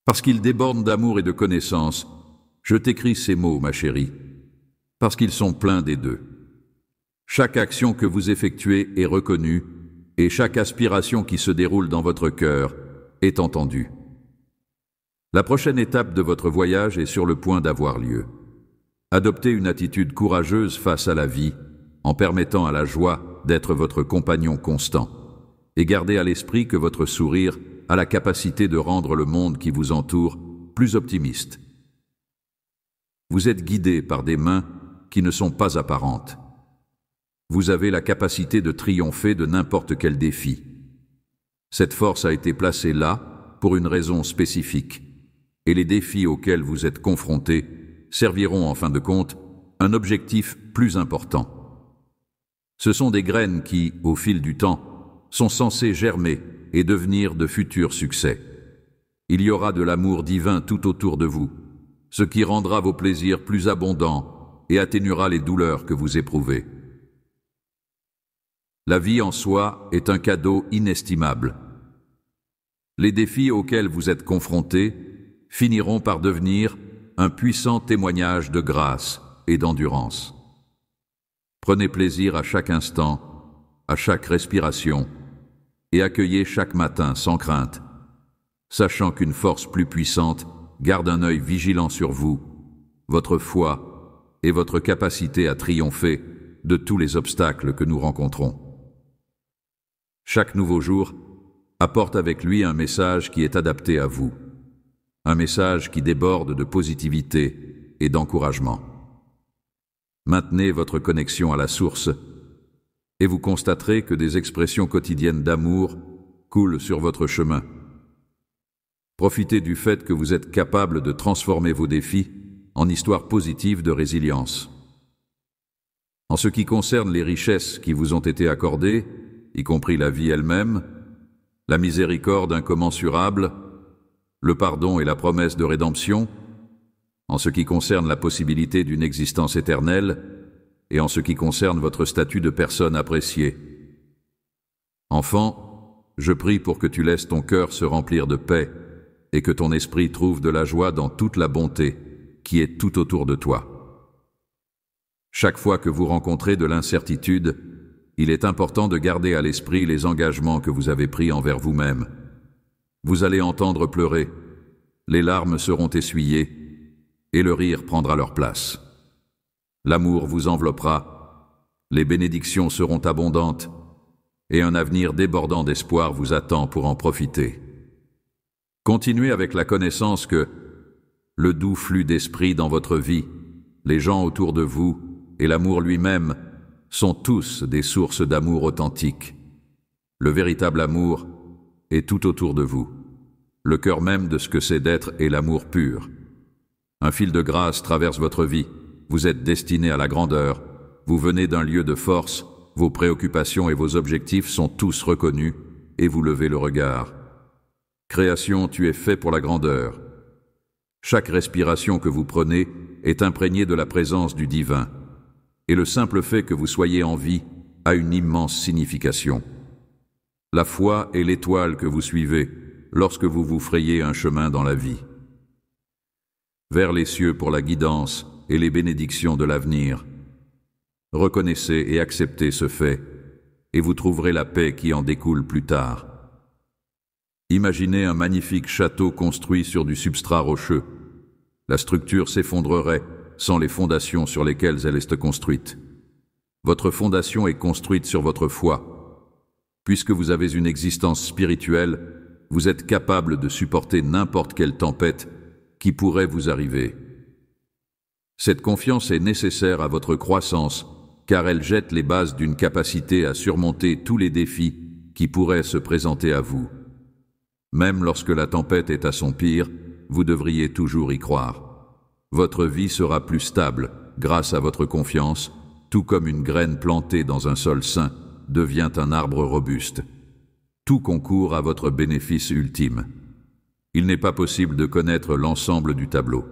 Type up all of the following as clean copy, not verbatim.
Parce qu'ils débordent d'amour et de connaissance, je t'écris ces mots, ma chérie, parce qu'ils sont pleins des deux. Chaque action que vous effectuez est reconnue, et chaque aspiration qui se déroule dans votre cœur est entendue. La prochaine étape de votre voyage est sur le point d'avoir lieu. Adoptez une attitude courageuse face à la vie, en permettant à la joie d'être votre compagnon constant, et gardez à l'esprit que votre sourire a la capacité de rendre le monde qui vous entoure plus optimiste. Vous êtes guidé par des mains qui ne sont pas apparentes. Vous avez la capacité de triompher de n'importe quel défi. Cette force a été placée là pour une raison spécifique, et les défis auxquels vous êtes confrontés serviront en fin de compte un objectif plus important. Ce sont des graines qui, au fil du temps, sont censées germer et devenir de futurs succès. Il y aura de l'amour divin tout autour de vous, ce qui rendra vos plaisirs plus abondants et atténuera les douleurs que vous éprouvez. La vie en soi est un cadeau inestimable. Les défis auxquels vous êtes confrontés finiront par devenir un puissant témoignage de grâce et d'endurance. Prenez plaisir à chaque instant, à chaque respiration, et accueillez chaque matin sans crainte, sachant qu'une force plus puissante garde un œil vigilant sur vous, votre foi et votre capacité à triompher de tous les obstacles que nous rencontrons. Chaque nouveau jour apporte avec lui un message qui est adapté à vous, un message qui déborde de positivité et d'encouragement. Maintenez votre connexion à la source et vous constaterez que des expressions quotidiennes d'amour coulent sur votre chemin. Profitez du fait que vous êtes capable de transformer vos défis en histoires positives de résilience. En ce qui concerne les richesses qui vous ont été accordées, y compris la vie elle-même, la miséricorde incommensurable, le pardon et la promesse de rédemption, en ce qui concerne la possibilité d'une existence éternelle, et en ce qui concerne votre statut de personne appréciée. Enfant, je prie pour que tu laisses ton cœur se remplir de paix et que ton esprit trouve de la joie dans toute la bonté qui est tout autour de toi. Chaque fois que vous rencontrez de l'incertitude, il est important de garder à l'esprit les engagements que vous avez pris envers vous-même. Vous allez entendre pleurer, les larmes seront essuyées et le rire prendra leur place. L'amour vous enveloppera, les bénédictions seront abondantes et un avenir débordant d'espoir vous attend pour en profiter. Continuez avec la connaissance que le doux flux d'esprit dans votre vie, les gens autour de vous et l'amour lui-même sont tous des sources d'amour authentiques. Le véritable amour est tout autour de vous. Le cœur même de ce que c'est d'être est l'amour pur. Un fil de grâce traverse votre vie. Vous êtes destiné à la grandeur. Vous venez d'un lieu de force. Vos préoccupations et vos objectifs sont tous reconnus et vous levez le regard. Création, tu es fait pour la grandeur. Chaque respiration que vous prenez est imprégnée de la présence du divin. Et le simple fait que vous soyez en vie a une immense signification. La foi est l'étoile que vous suivez lorsque vous vous frayez un chemin dans la vie. Vers les cieux pour la guidance et les bénédictions de l'avenir. Reconnaissez et acceptez ce fait, et vous trouverez la paix qui en découle plus tard. Imaginez un magnifique château construit sur du substrat rocheux. La structure s'effondrerait sans les fondations sur lesquelles elle est construite. Votre fondation est construite sur votre foi. Puisque vous avez une existence spirituelle, vous êtes capable de supporter n'importe quelle tempête qui pourrait vous arriver. Cette confiance est nécessaire à votre croissance, car elle jette les bases d'une capacité à surmonter tous les défis qui pourraient se présenter à vous. Même lorsque la tempête est à son pire, vous devriez toujours y croire. Votre vie sera plus stable grâce à votre confiance, tout comme une graine plantée dans un sol sain devient un arbre robuste. Tout concourt à votre bénéfice ultime. Il n'est pas possible de connaître l'ensemble du tableau.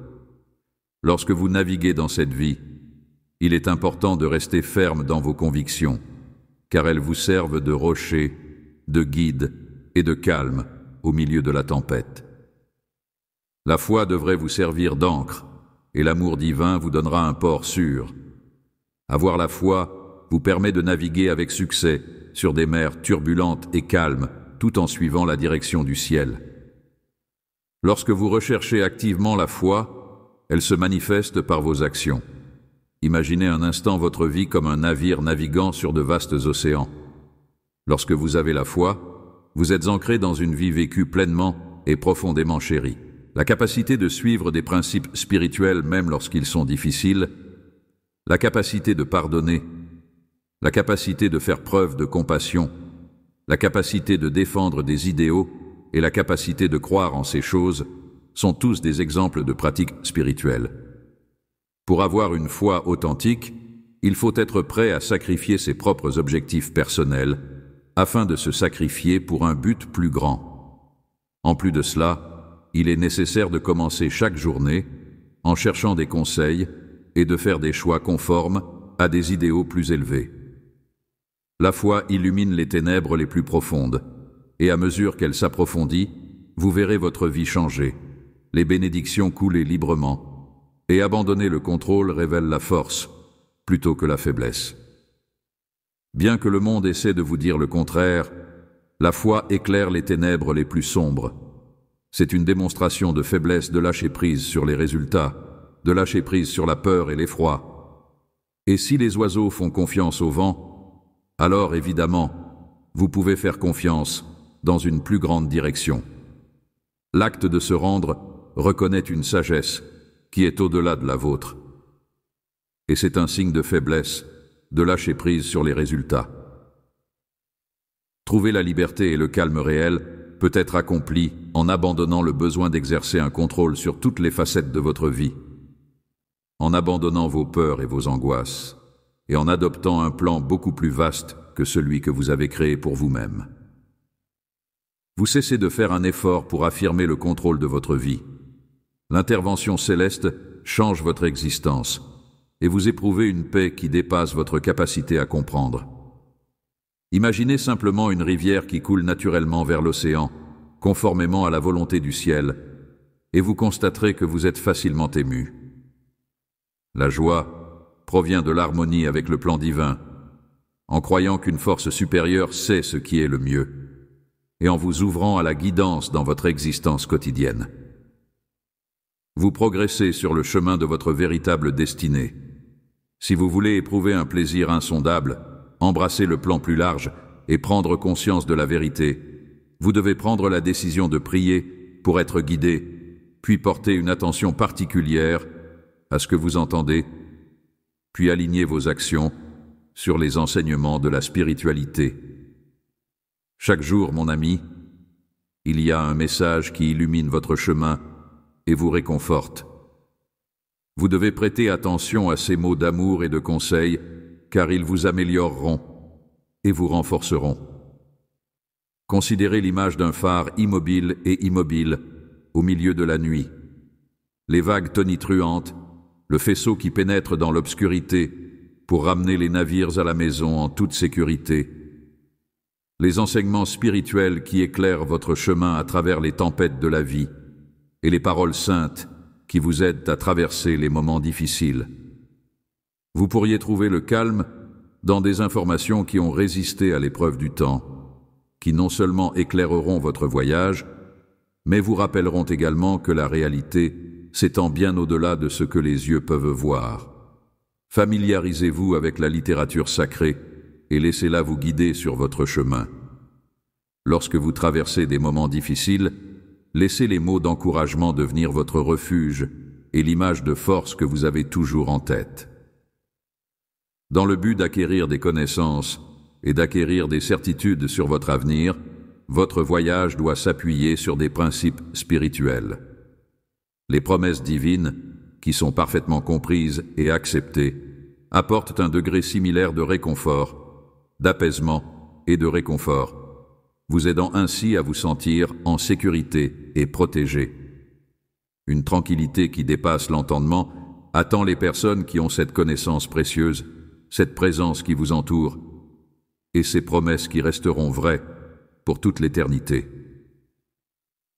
Lorsque vous naviguez dans cette vie, il est important de rester ferme dans vos convictions, car elles vous servent de rocher, de guide et de calme au milieu de la tempête. La foi devrait vous servir d'ancre, et l'amour divin vous donnera un port sûr. Avoir la foi vous permet de naviguer avec succès sur des mers turbulentes et calmes, tout en suivant la direction du ciel. Lorsque vous recherchez activement la foi, elle se manifeste par vos actions. Imaginez un instant votre vie comme un navire naviguant sur de vastes océans. Lorsque vous avez la foi, vous êtes ancré dans une vie vécue pleinement et profondément chérie. La capacité de suivre des principes spirituels même lorsqu'ils sont difficiles, la capacité de pardonner, la capacité de faire preuve de compassion, la capacité de défendre des idéaux et la capacité de croire en ces choses sont tous des exemples de pratiques spirituelles. Pour avoir une foi authentique, il faut être prêt à sacrifier ses propres objectifs personnels afin de se sacrifier pour un but plus grand. En plus de cela, il est nécessaire de commencer chaque journée en cherchant des conseils et de faire des choix conformes à des idéaux plus élevés. La foi illumine les ténèbres les plus profondes, et à mesure qu'elle s'approfondit, vous verrez votre vie changer, les bénédictions couler librement, et abandonner le contrôle révèle la force, plutôt que la faiblesse. Bien que le monde essaie de vous dire le contraire, la foi éclaire les ténèbres les plus sombres. C'est une démonstration de faiblesse de lâcher prise sur les résultats, de lâcher prise sur la peur et l'effroi. Et si les oiseaux font confiance au vent, alors évidemment, vous pouvez faire confiance dans une plus grande direction. L'acte de se rendre reconnaît une sagesse qui est au-delà de la vôtre. Et c'est un signe de faiblesse de lâcher prise sur les résultats. Trouver la liberté et le calme réel peut être accompli en abandonnant le besoin d'exercer un contrôle sur toutes les facettes de votre vie, en abandonnant vos peurs et vos angoisses, et en adoptant un plan beaucoup plus vaste que celui que vous avez créé pour vous-même. Vous cessez de faire un effort pour affirmer le contrôle de votre vie. L'intervention céleste change votre existence, et vous éprouvez une paix qui dépasse votre capacité à comprendre. Imaginez simplement une rivière qui coule naturellement vers l'océan, conformément à la volonté du ciel, et vous constaterez que vous êtes facilement ému. La joie provient de l'harmonie avec le plan divin, en croyant qu'une force supérieure sait ce qui est le mieux, et en vous ouvrant à la guidance dans votre existence quotidienne. Vous progressez sur le chemin de votre véritable destinée. Si vous voulez éprouver un plaisir insondable, embrasser le plan plus large et prendre conscience de la vérité, vous devez prendre la décision de prier pour être guidé, puis porter une attention particulière à ce que vous entendez, puis aligner vos actions sur les enseignements de la spiritualité. Chaque jour, mon ami, il y a un message qui illumine votre chemin et vous réconforte. Vous devez prêter attention à ces mots d'amour et de conseil, car ils vous amélioreront et vous renforceront. Considérez l'image d'un phare immobile et immobile au milieu de la nuit. Les vagues tonitruantes, le faisceau qui pénètre dans l'obscurité pour ramener les navires à la maison en toute sécurité. Les enseignements spirituels qui éclairent votre chemin à travers les tempêtes de la vie et les paroles saintes qui vous aident à traverser les moments difficiles. Vous pourriez trouver le calme dans des informations qui ont résisté à l'épreuve du temps, qui non seulement éclaireront votre voyage, mais vous rappelleront également que la réalité s'étend bien au-delà de ce que les yeux peuvent voir. Familiarisez-vous avec la littérature sacrée et laissez-la vous guider sur votre chemin. Lorsque vous traversez des moments difficiles, laissez les mots d'encouragement devenir votre refuge et l'image de force que vous avez toujours en tête. Dans le but d'acquérir des connaissances et d'acquérir des certitudes sur votre avenir, votre voyage doit s'appuyer sur des principes spirituels. Les promesses divines, qui sont parfaitement comprises et acceptées, apportent un degré similaire de réconfort, d'apaisement et de réconfort, vous aidant ainsi à vous sentir en sécurité et protégé. Une tranquillité qui dépasse l'entendement attend les personnes qui ont cette connaissance précieuse, cette présence qui vous entoure, et ces promesses qui resteront vraies pour toute l'éternité.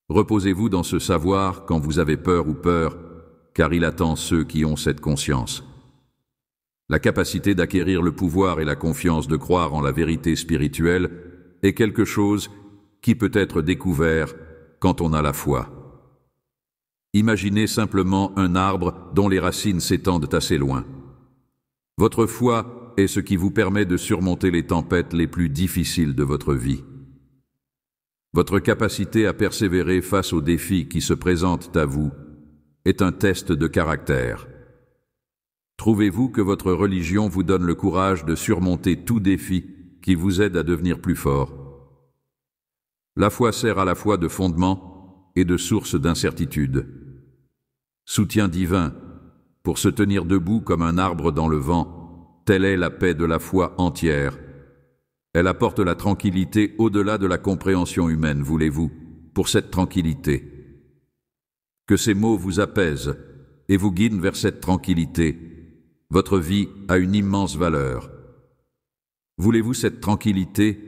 Reposez-vous dans ce savoir quand vous avez peur ou peur, car il attend ceux qui ont cette conscience. La capacité d'acquérir le pouvoir et la confiance de croire en la vérité spirituelle est quelque chose qui peut être découvert quand on a la foi. Imaginez simplement un arbre dont les racines s'étendent assez loin. Votre foi est ce qui vous permet de surmonter les tempêtes les plus difficiles de votre vie. Votre capacité à persévérer face aux défis qui se présentent à vous est un test de caractère. Trouvez-vous que votre religion vous donne le courage de surmonter tout défi qui vous aide à devenir plus fort? La foi sert à la fois de fondement et de source d'incertitude. Soutien divin, pour se tenir debout comme un arbre dans le vent, telle est la paix de la foi entière. Elle apporte la tranquillité au-delà de la compréhension humaine, voulez-vous, pour cette tranquillité. Que ces mots vous apaisent et vous guident vers cette tranquillité. Votre vie a une immense valeur. Voulez-vous cette tranquillité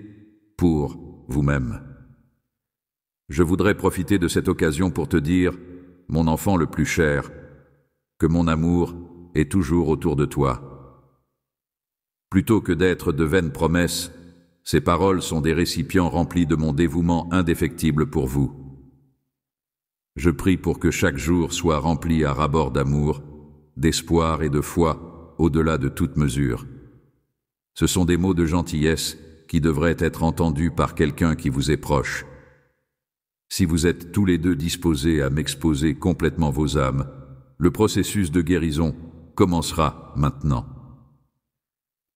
pour vous-même? Je voudrais profiter de cette occasion pour te dire, mon enfant le plus cher, que mon amour est toujours autour de toi. Plutôt que d'être de vaines promesses, ces paroles sont des récipients remplis de mon dévouement indéfectible pour vous. Je prie pour que chaque jour soit rempli à ras-bord d'amour, d'espoir et de foi, au-delà de toute mesure. Ce sont des mots de gentillesse qui devraient être entendus par quelqu'un qui vous est proche. Si vous êtes tous les deux disposés à m'exposer complètement vos âmes, le processus de guérison commencera maintenant.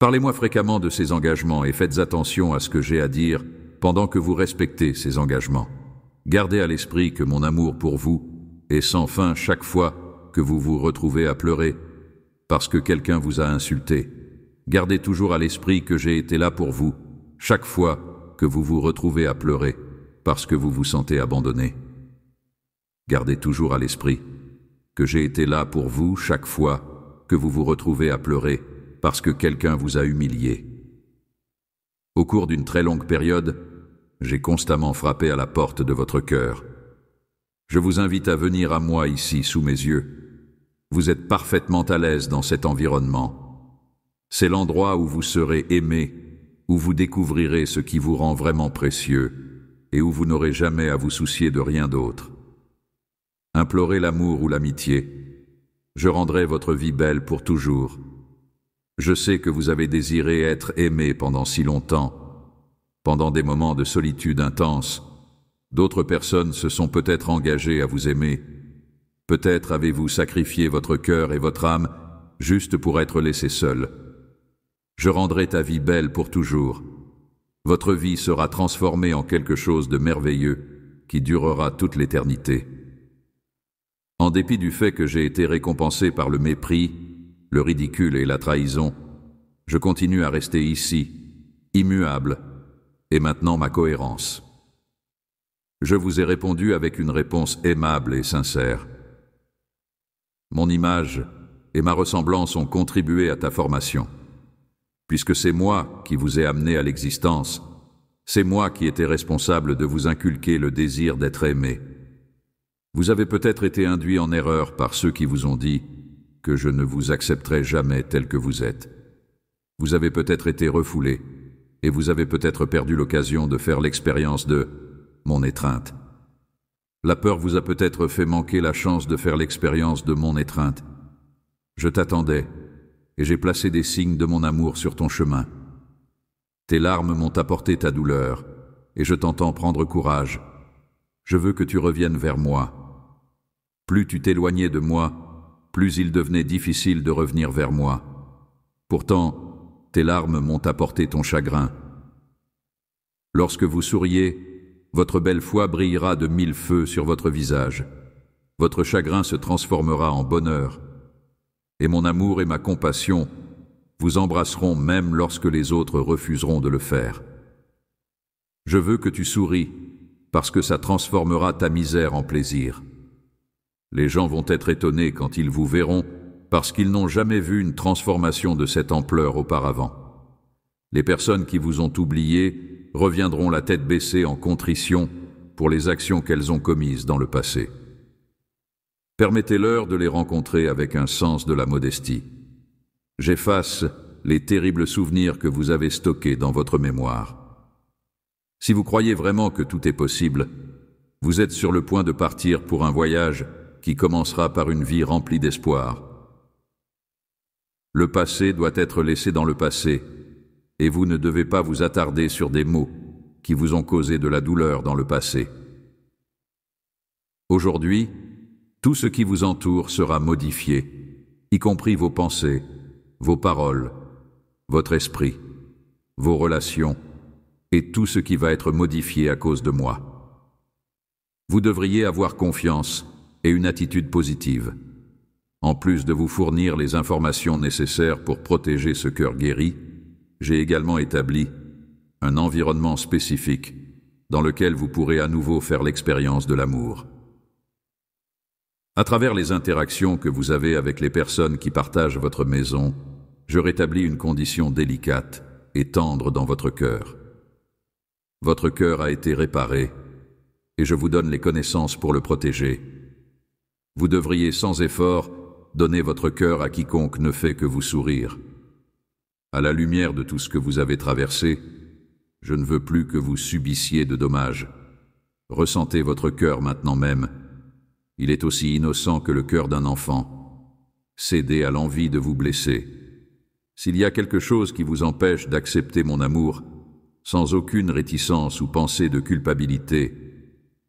Parlez-moi fréquemment de ces engagements et faites attention à ce que j'ai à dire pendant que vous respectez ces engagements. Gardez à l'esprit que mon amour pour vous est sans fin chaque fois que vous vous retrouvez à pleurer parce que quelqu'un vous a insulté. Gardez toujours à l'esprit que j'ai été là pour vous chaque fois que vous vous retrouvez à pleurer parce que vous vous sentez abandonné. Gardez toujours à l'esprit que j'ai été là pour vous chaque fois que vous vous retrouvez à pleurer parce que quelqu'un vous a humilié. Au cours d'une très longue période, j'ai constamment frappé à la porte de votre cœur. Je vous invite à venir à moi ici, sous mes yeux. Vous êtes parfaitement à l'aise dans cet environnement. C'est l'endroit où vous serez aimé, où vous découvrirez ce qui vous rend vraiment précieux et où vous n'aurez jamais à vous soucier de rien d'autre. Implorez l'amour ou l'amitié. Je rendrai votre vie belle pour toujours. Je sais que vous avez désiré être aimé pendant si longtemps. Pendant des moments de solitude intense, d'autres personnes se sont peut-être engagées à vous aimer. Peut-être avez-vous sacrifié votre cœur et votre âme juste pour être laissé seul. Je rendrai ta vie belle pour toujours. Votre vie sera transformée en quelque chose de merveilleux qui durera toute l'éternité. En dépit du fait que j'ai été récompensé par le mépris, le ridicule et la trahison, je continue à rester ici, immuable, et maintenant ma cohérence. Je vous ai répondu avec une réponse aimable et sincère. Mon image et ma ressemblance ont contribué à ta formation. Puisque c'est moi qui vous ai amené à l'existence, c'est moi qui étais responsable de vous inculquer le désir d'être aimé. Vous avez peut-être été induit en erreur par ceux qui vous ont dit que je ne vous accepterai jamais tel que vous êtes. Vous avez peut-être été refoulé, et vous avez peut-être perdu l'occasion de faire l'expérience de mon étreinte. La peur vous a peut-être fait manquer la chance de faire l'expérience de mon étreinte. Je t'attendais, et j'ai placé des signes de mon amour sur ton chemin. Tes larmes m'ont apporté ta douleur, et je t'entends prendre courage. Je veux que tu reviennes vers moi. Plus tu t'éloignais de moi, plus il devenait difficile de revenir vers moi. Pourtant, tes larmes m'ont apporté ton chagrin. Lorsque vous souriez, votre belle foi brillera de 1000 feux sur votre visage. Votre chagrin se transformera en bonheur. Et mon amour et ma compassion vous embrasseront même lorsque les autres refuseront de le faire. Je veux que tu souris, parce que ça transformera ta misère en plaisir. Les gens vont être étonnés quand ils vous verront, parce qu'ils n'ont jamais vu une transformation de cette ampleur auparavant. Les personnes qui vous ont oublié reviendront la tête baissée en contrition pour les actions qu'elles ont commises dans le passé. Permettez-leur de les rencontrer avec un sens de la modestie. J'efface les terribles souvenirs que vous avez stockés dans votre mémoire. Si vous croyez vraiment que tout est possible, vous êtes sur le point de partir pour un voyage qui commencera par une vie remplie d'espoir. Le passé doit être laissé dans le passé, et vous ne devez pas vous attarder sur des mots qui vous ont causé de la douleur dans le passé. Aujourd'hui, tout ce qui vous entoure sera modifié, y compris vos pensées, vos paroles, votre esprit, vos relations, et tout ce qui va être modifié à cause de moi. Vous devriez avoir confiance et une attitude positive. En plus de vous fournir les informations nécessaires pour protéger ce cœur guéri, j'ai également établi un environnement spécifique dans lequel vous pourrez à nouveau faire l'expérience de l'amour. À travers les interactions que vous avez avec les personnes qui partagent votre maison, je rétablis une condition délicate et tendre dans votre cœur. Votre cœur a été réparé et je vous donne les connaissances pour le protéger. Vous devriez sans effort donner votre cœur à quiconque ne fait que vous sourire. À la lumière de tout ce que vous avez traversé, je ne veux plus que vous subissiez de dommages. Ressentez votre cœur maintenant même. Il est aussi innocent que le cœur d'un enfant. Cédez à l'envie de vous blesser. S'il y a quelque chose qui vous empêche d'accepter mon amour, sans aucune réticence ou pensée de culpabilité,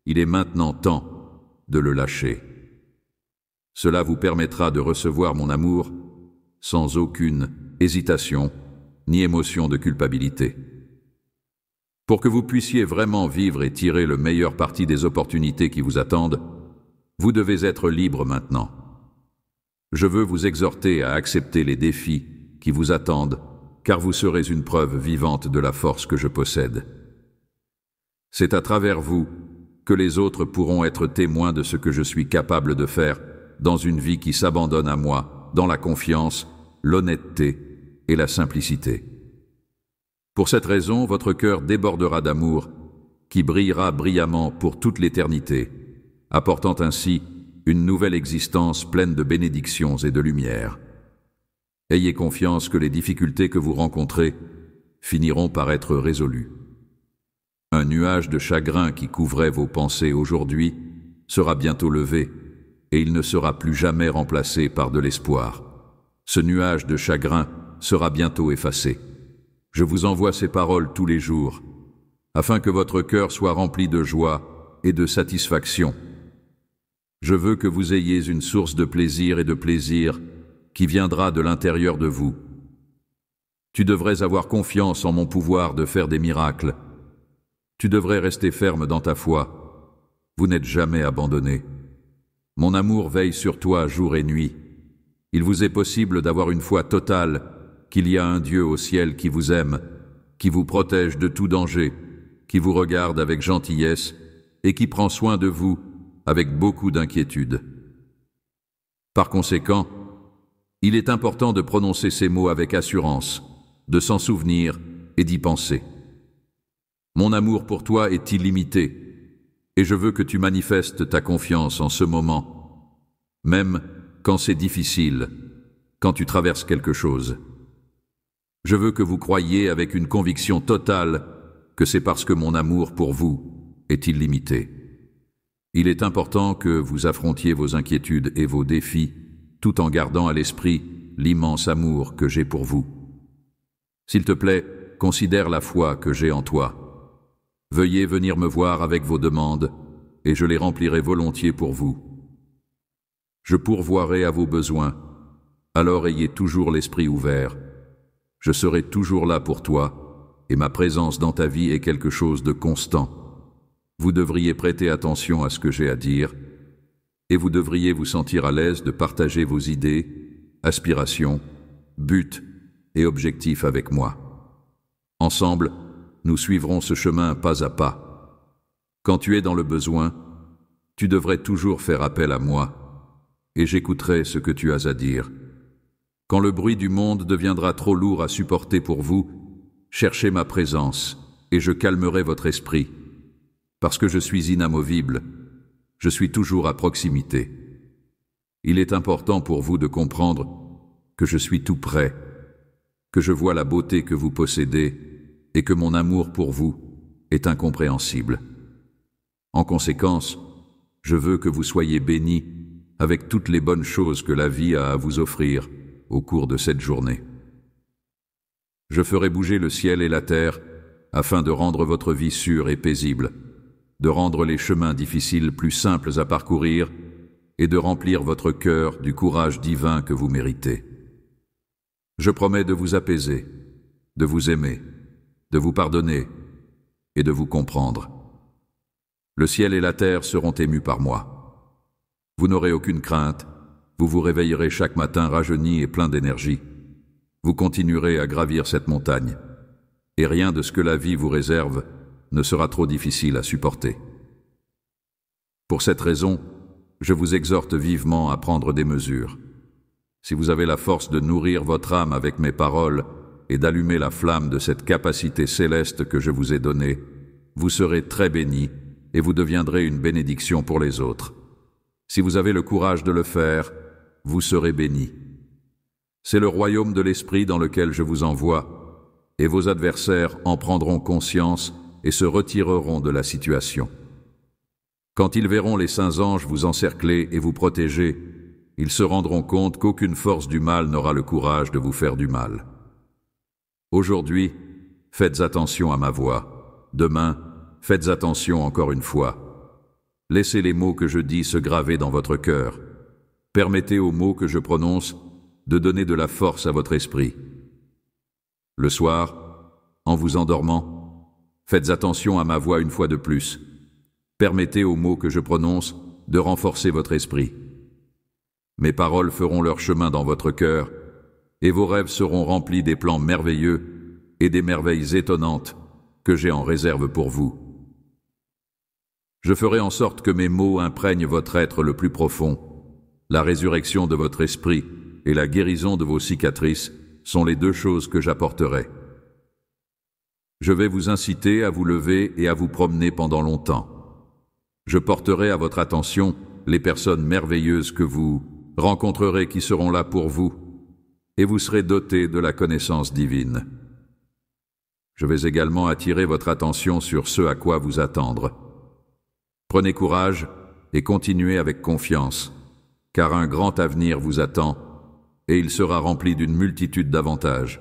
il est maintenant temps de le lâcher. Cela vous permettra de recevoir mon amour sans aucune hésitation ni émotion de culpabilité. Pour que vous puissiez vraiment vivre et tirer le meilleur parti des opportunités qui vous attendent, vous devez être libre maintenant. Je veux vous exhorter à accepter les défis qui vous attendent, car vous serez une preuve vivante de la force que je possède. C'est à travers vous que les autres pourront être témoins de ce que je suis capable de faire dans une vie qui s'abandonne à moi, dans la confiance, l'honnêteté et la simplicité. Pour cette raison, votre cœur débordera d'amour, qui brillera brillamment pour toute l'éternité, apportant ainsi une nouvelle existence pleine de bénédictions et de lumière. Ayez confiance que les difficultés que vous rencontrez finiront par être résolues. Un nuage de chagrin qui couvrait vos pensées aujourd'hui sera bientôt levé, et il ne sera plus jamais remplacé par de l'espoir. Ce nuage de chagrin sera bientôt effacé. Je vous envoie ces paroles tous les jours, afin que votre cœur soit rempli de joie et de satisfaction. Je veux que vous ayez une source de plaisir et de plaisir qui viendra de l'intérieur de vous. Tu devrais avoir confiance en mon pouvoir de faire des miracles. Tu devrais rester ferme dans ta foi. Vous n'êtes jamais abandonné. Mon amour veille sur toi jour et nuit. Il vous est possible d'avoir une foi totale qu'il y a un Dieu au ciel qui vous aime, qui vous protège de tout danger, qui vous regarde avec gentillesse et qui prend soin de vous avec beaucoup d'inquiétude. Par conséquent, il est important de prononcer ces mots avec assurance, de s'en souvenir et d'y penser. Mon amour pour toi est illimité, et je veux que tu manifestes ta confiance en ce moment, même quand c'est difficile, quand tu traverses quelque chose. Je veux que vous croyiez avec une conviction totale que c'est parce que mon amour pour vous est illimité. Il est important que vous affrontiez vos inquiétudes et vos défis tout en gardant à l'esprit l'immense amour que j'ai pour vous. S'il te plaît, considère la foi que j'ai en toi. Veuillez venir me voir avec vos demandes et je les remplirai volontiers pour vous. Je pourvoirai à vos besoins, alors ayez toujours l'esprit ouvert. Je serai toujours là pour toi et ma présence dans ta vie est quelque chose de constant. Vous devriez prêter attention à ce que j'ai à dire et vous devriez vous sentir à l'aise de partager vos idées, aspirations, buts et objectifs avec moi. Ensemble, nous suivrons ce chemin pas à pas. Quand tu es dans le besoin, tu devrais toujours faire appel à moi et j'écouterai ce que tu as à dire. Quand le bruit du monde deviendra trop lourd à supporter pour vous, cherchez ma présence et je calmerai votre esprit. Parce que je suis inamovible, je suis toujours à proximité. Il est important pour vous de comprendre que je suis tout près, que je vois la beauté que vous possédez et que mon amour pour vous est incompréhensible. En conséquence, je veux que vous soyez bénis avec toutes les bonnes choses que la vie a à vous offrir au cours de cette journée. Je ferai bouger le ciel et la terre afin de rendre votre vie sûre et paisible, de rendre les chemins difficiles plus simples à parcourir et de remplir votre cœur du courage divin que vous méritez. Je promets de vous apaiser, de vous aimer, de vous pardonner et de vous comprendre. Le ciel et la terre seront émus par moi. Vous n'aurez aucune crainte, vous vous réveillerez chaque matin rajeuni et plein d'énergie. Vous continuerez à gravir cette montagne, et rien de ce que la vie vous réserve ne sera trop difficile à supporter. Pour cette raison, je vous exhorte vivement à prendre des mesures. Si vous avez la force de nourrir votre âme avec mes paroles et d'allumer la flamme de cette capacité céleste que je vous ai donnée, vous serez très bénis et vous deviendrez une bénédiction pour les autres. Si vous avez le courage de le faire, vous serez bénis. C'est le royaume de l'esprit dans lequel je vous envoie, et vos adversaires en prendront conscience et se retireront de la situation. Quand ils verront les saints anges vous encercler et vous protéger, ils se rendront compte qu'aucune force du mal n'aura le courage de vous faire du mal. Aujourd'hui, faites attention à ma voix. Demain, faites attention encore une fois. Laissez les mots que je dis se graver dans votre cœur. Permettez aux mots que je prononce de donner de la force à votre esprit. Le soir, en vous endormant, faites attention à ma voix une fois de plus. Permettez aux mots que je prononce de renforcer votre esprit. Mes paroles feront leur chemin dans votre cœur, et vos rêves seront remplis des plans merveilleux et des merveilles étonnantes que j'ai en réserve pour vous. Je ferai en sorte que mes mots imprègnent votre être le plus profond. La résurrection de votre esprit et la guérison de vos cicatrices sont les deux choses que j'apporterai. Je vais vous inciter à vous lever et à vous promener pendant longtemps. Je porterai à votre attention les personnes merveilleuses que vous rencontrerez qui seront là pour vous, et vous serez dotés de la connaissance divine. Je vais également attirer votre attention sur ce à quoi vous attendre. Prenez courage et continuez avec confiance, car un grand avenir vous attend, et il sera rempli d'une multitude d'avantages.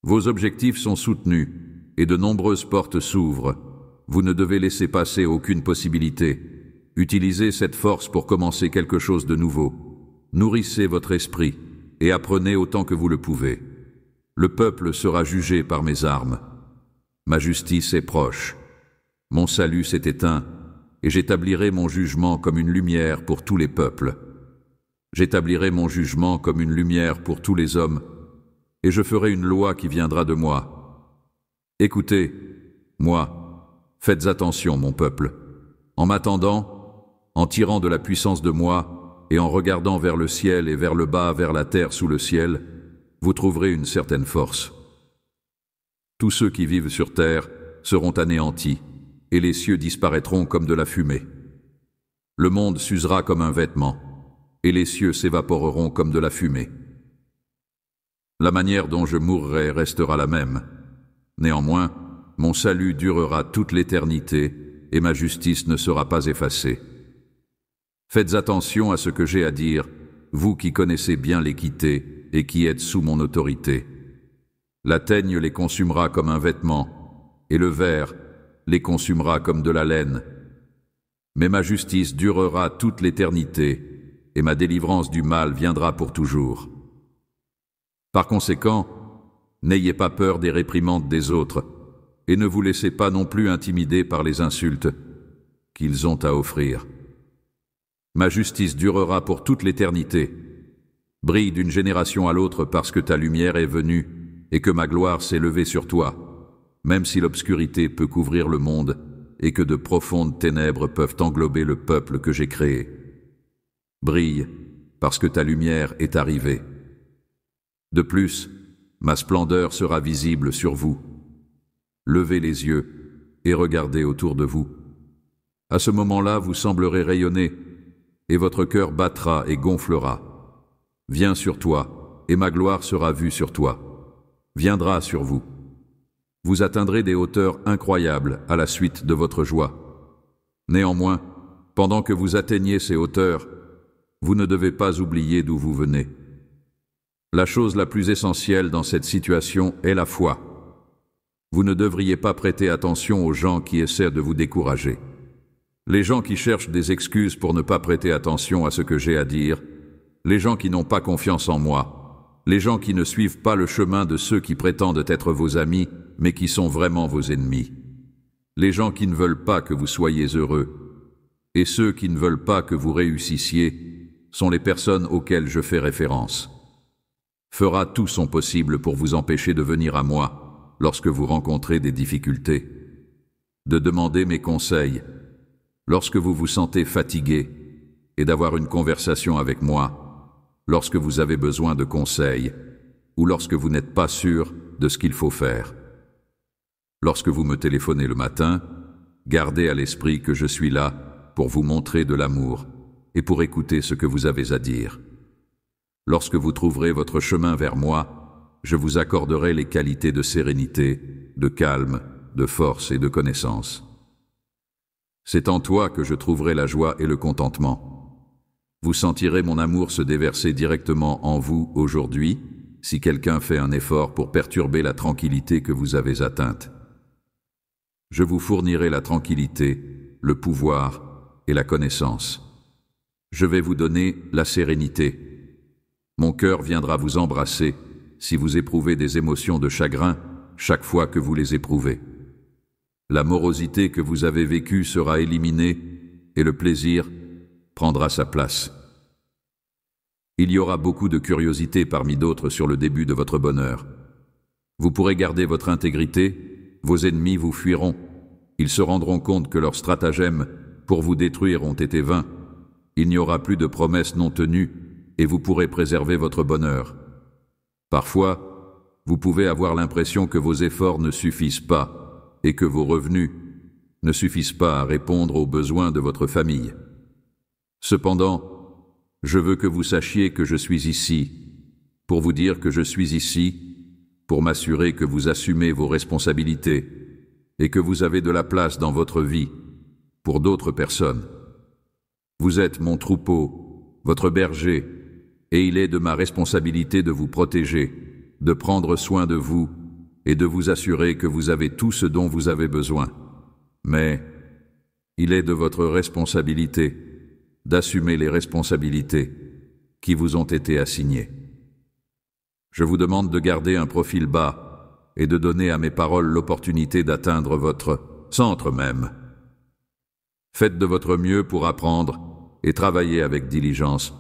Vos objectifs sont soutenus, et de nombreuses portes s'ouvrent. Vous ne devez laisser passer aucune possibilité. Utilisez cette force pour commencer quelque chose de nouveau. Nourrissez votre esprit et apprenez autant que vous le pouvez. Le peuple sera jugé par mes armes. Ma justice est proche. Mon salut s'est éteint et j'établirai mon jugement comme une lumière pour tous les peuples. J'établirai mon jugement comme une lumière pour tous les hommes et je ferai une loi qui viendra de moi. Écoutez, moi, faites attention, mon peuple. En m'attendant, en tirant de la puissance de moi, et en regardant vers le ciel et vers le bas, vers la terre sous le ciel, vous trouverez une certaine force. Tous ceux qui vivent sur terre seront anéantis, et les cieux disparaîtront comme de la fumée. Le monde s'usera comme un vêtement, et les cieux s'évaporeront comme de la fumée. La manière dont je mourrai restera la même. Néanmoins, mon salut durera toute l'éternité, et ma justice ne sera pas effacée. Faites attention à ce que j'ai à dire, vous qui connaissez bien l'équité et qui êtes sous mon autorité. La teigne les consumera comme un vêtement, et le ver les consumera comme de la laine. Mais ma justice durera toute l'éternité, et ma délivrance du mal viendra pour toujours. Par conséquent, n'ayez pas peur des réprimandes des autres, et ne vous laissez pas non plus intimider par les insultes qu'ils ont à offrir. Ma justice durera pour toute l'éternité. Brille d'une génération à l'autre parce que ta lumière est venue et que ma gloire s'est levée sur toi, même si l'obscurité peut couvrir le monde et que de profondes ténèbres peuvent englober le peuple que j'ai créé. Brille parce que ta lumière est arrivée. De plus, ma splendeur sera visible sur vous. Levez les yeux et regardez autour de vous. À ce moment-là, vous semblerez rayonner, et votre cœur battra et gonflera. Viens sur toi, et ma gloire sera vue sur toi. Viendra sur vous. Vous atteindrez des hauteurs incroyables à la suite de votre joie. Néanmoins, pendant que vous atteignez ces hauteurs, vous ne devez pas oublier d'où vous venez. La chose la plus essentielle dans cette situation est la foi. Vous ne devriez pas prêter attention aux gens qui essaient de vous décourager. Les gens qui cherchent des excuses pour ne pas prêter attention à ce que j'ai à dire, les gens qui n'ont pas confiance en moi, les gens qui ne suivent pas le chemin de ceux qui prétendent être vos amis, mais qui sont vraiment vos ennemis, les gens qui ne veulent pas que vous soyez heureux, et ceux qui ne veulent pas que vous réussissiez, sont les personnes auxquelles je fais référence. Fera tout son possible pour vous empêcher de venir à moi lorsque vous rencontrez des difficultés, de demander mes conseils lorsque vous vous sentez fatigué et d'avoir une conversation avec moi lorsque vous avez besoin de conseils ou lorsque vous n'êtes pas sûr de ce qu'il faut faire. Lorsque vous me téléphonez le matin, gardez à l'esprit que je suis là pour vous montrer de l'amour et pour écouter ce que vous avez à dire. Lorsque vous trouverez votre chemin vers moi, je vous accorderai les qualités de sérénité, de calme, de force et de connaissance. C'est en toi que je trouverai la joie et le contentement. Vous sentirez mon amour se déverser directement en vous aujourd'hui, si quelqu'un fait un effort pour perturber la tranquillité que vous avez atteinte. Je vous fournirai la tranquillité, le pouvoir et la connaissance. Je vais vous donner la sérénité. Mon cœur viendra vous embrasser si vous éprouvez des émotions de chagrin chaque fois que vous les éprouvez. La morosité que vous avez vécue sera éliminée et le plaisir prendra sa place. Il y aura beaucoup de curiosité parmi d'autres sur le début de votre bonheur. Vous pourrez garder votre intégrité, vos ennemis vous fuiront. Ils se rendront compte que leurs stratagèmes pour vous détruire ont été vains. Il n'y aura plus de promesses non tenues et vous pourrez préserver votre bonheur. Parfois, vous pouvez avoir l'impression que vos efforts ne suffisent pas et que vos revenus ne suffisent pas à répondre aux besoins de votre famille. Cependant, je veux que vous sachiez que je suis ici, pour vous dire que je suis ici, pour m'assurer que vous assumez vos responsabilités et que vous avez de la place dans votre vie pour d'autres personnes. Vous êtes mon troupeau, votre berger, et il est de ma responsabilité de vous protéger, de prendre soin de vous et de vous assurer que vous avez tout ce dont vous avez besoin. Mais il est de votre responsabilité d'assumer les responsabilités qui vous ont été assignées. Je vous demande de garder un profil bas et de donner à mes paroles l'opportunité d'atteindre votre centre même. Faites de votre mieux pour apprendre et travailler avec diligence.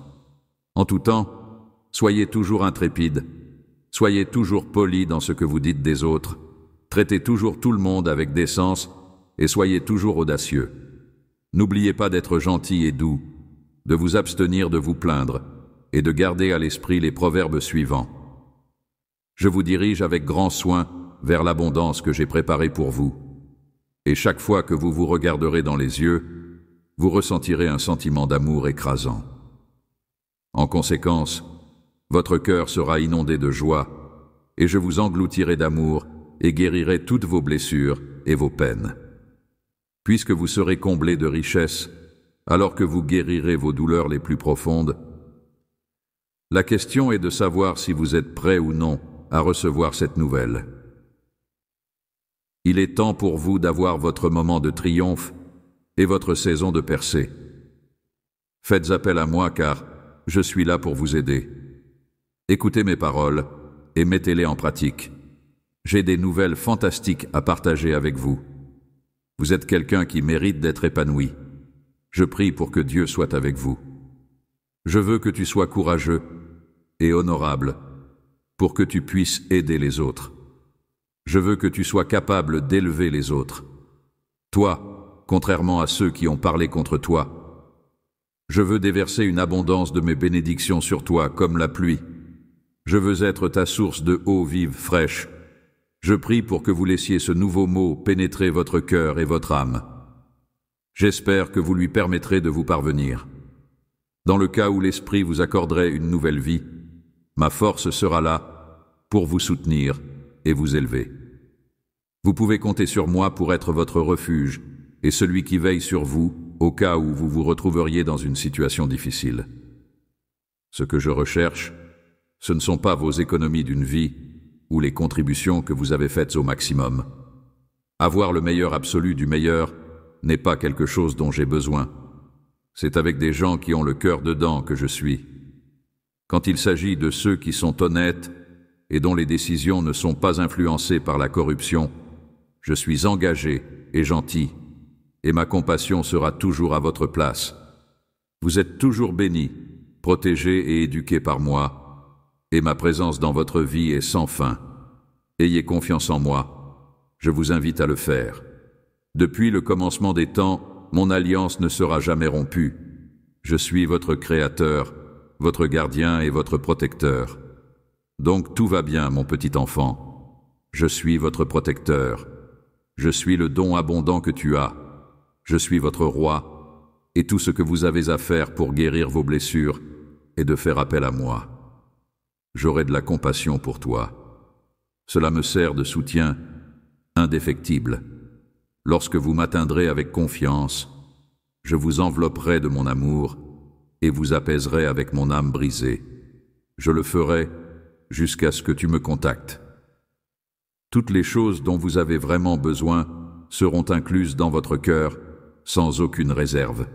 En tout temps, soyez toujours intrépide, soyez toujours poli dans ce que vous dites des autres, traitez toujours tout le monde avec décence et soyez toujours audacieux. N'oubliez pas d'être gentil et doux, de vous abstenir de vous plaindre et de garder à l'esprit les proverbes suivants. Je vous dirige avec grand soin vers l'abondance que j'ai préparée pour vous. Et chaque fois que vous vous regarderez dans les yeux, vous ressentirez un sentiment d'amour écrasant. En conséquence, votre cœur sera inondé de joie, et je vous engloutirai d'amour et guérirai toutes vos blessures et vos peines. Puisque vous serez comblés de richesses, alors que vous guérirez vos douleurs les plus profondes, la question est de savoir si vous êtes prêt ou non à recevoir cette nouvelle. Il est temps pour vous d'avoir votre moment de triomphe et votre saison de percée. Faites appel à moi car je suis là pour vous aider. Écoutez mes paroles et mettez-les en pratique. J'ai des nouvelles fantastiques à partager avec vous. Vous êtes quelqu'un qui mérite d'être épanoui. Je prie pour que Dieu soit avec vous. Je veux que tu sois courageux et honorable pour que tu puisses aider les autres. Je veux que tu sois capable d'élever les autres. Toi, contrairement à ceux qui ont parlé contre toi, je veux déverser une abondance de mes bénédictions sur toi comme la pluie. Je veux être ta source de eau vive fraîche. Je prie pour que vous laissiez ce nouveau mot pénétrer votre cœur et votre âme. J'espère que vous lui permettrez de vous parvenir. Dans le cas où l'Esprit vous accorderait une nouvelle vie, ma force sera là pour vous soutenir et vous élever. Vous pouvez compter sur moi pour être votre refuge et celui qui veille sur vous au cas où vous vous retrouveriez dans une situation difficile. Ce que je recherche, ce ne sont pas vos économies d'une vie ou les contributions que vous avez faites au maximum. Avoir le meilleur absolu du meilleur n'est pas quelque chose dont j'ai besoin. C'est avec des gens qui ont le cœur dedans que je suis. Quand il s'agit de ceux qui sont honnêtes et dont les décisions ne sont pas influencées par la corruption, je suis engagé et gentil, et ma compassion sera toujours à votre place. Vous êtes toujours bénis, protégés et éduqués par moi, et ma présence dans votre vie est sans fin. Ayez confiance en moi, je vous invite à le faire. Depuis le commencement des temps, mon alliance ne sera jamais rompue. Je suis votre Créateur, votre gardien et votre protecteur. Donc tout va bien, mon petit enfant. Je suis votre protecteur. Je suis le don abondant que tu as. Je suis votre roi, et tout ce que vous avez à faire pour guérir vos blessures est de faire appel à moi. J'aurai de la compassion pour toi. Cela me sert de soutien indéfectible. Lorsque vous m'atteindrez avec confiance, je vous envelopperai de mon amour et vous apaiserai avec mon âme brisée. Je le ferai jusqu'à ce que tu me contactes. Toutes les choses dont vous avez vraiment besoin seront incluses dans votre cœur sans aucune réserve.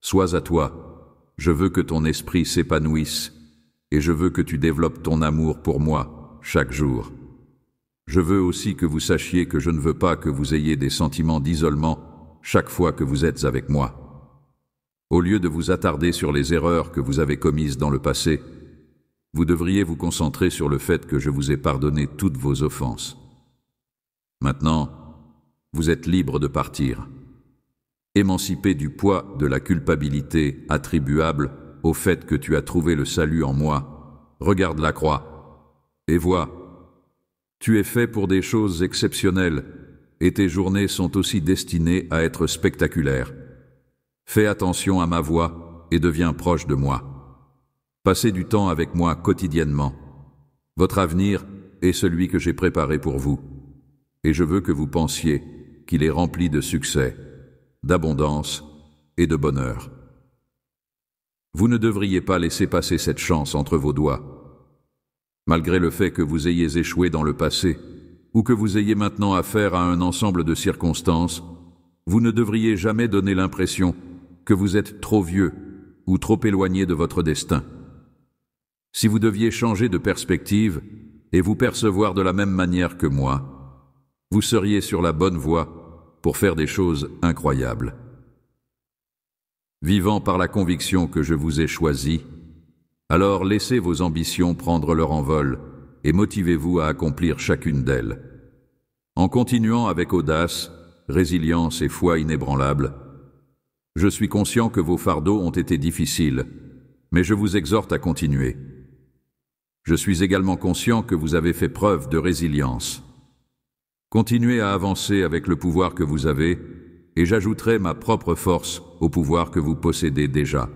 Sois à toi, je veux que ton esprit s'épanouisse et je veux que tu développes ton amour pour moi chaque jour. Je veux aussi que vous sachiez que je ne veux pas que vous ayez des sentiments d'isolement chaque fois que vous êtes avec moi. Au lieu de vous attarder sur les erreurs que vous avez commises dans le passé, vous devriez vous concentrer sur le fait que je vous ai pardonné toutes vos offenses. Maintenant, vous êtes libre de partir. Émancipé du poids de la culpabilité attribuable au fait que tu as trouvé le salut en moi, regarde la croix et vois. Tu es fait pour des choses exceptionnelles et tes journées sont aussi destinées à être spectaculaires. Fais attention à ma voix et deviens proche de moi. Passez du temps avec moi quotidiennement. Votre avenir est celui que j'ai préparé pour vous. Et je veux que vous pensiez qu'il est rempli de succès, d'abondance et de bonheur. Vous ne devriez pas laisser passer cette chance entre vos doigts. Malgré le fait que vous ayez échoué dans le passé, ou que vous ayez maintenant affaire à un ensemble de circonstances, vous ne devriez jamais donner l'impression que vous êtes trop vieux ou trop éloigné de votre destin. Si vous deviez changer de perspective et vous percevoir de la même manière que moi, vous seriez sur la bonne voie pour faire des choses incroyables. Vivant par la conviction que je vous ai choisi, alors laissez vos ambitions prendre leur envol et motivez-vous à accomplir chacune d'elles. En continuant avec audace, résilience et foi inébranlable, je suis conscient que vos fardeaux ont été difficiles, mais je vous exhorte à continuer. Je suis également conscient que vous avez fait preuve de résilience. Continuez à avancer avec le pouvoir que vous avez, et j'ajouterai ma propre force au pouvoir que vous possédez déjà.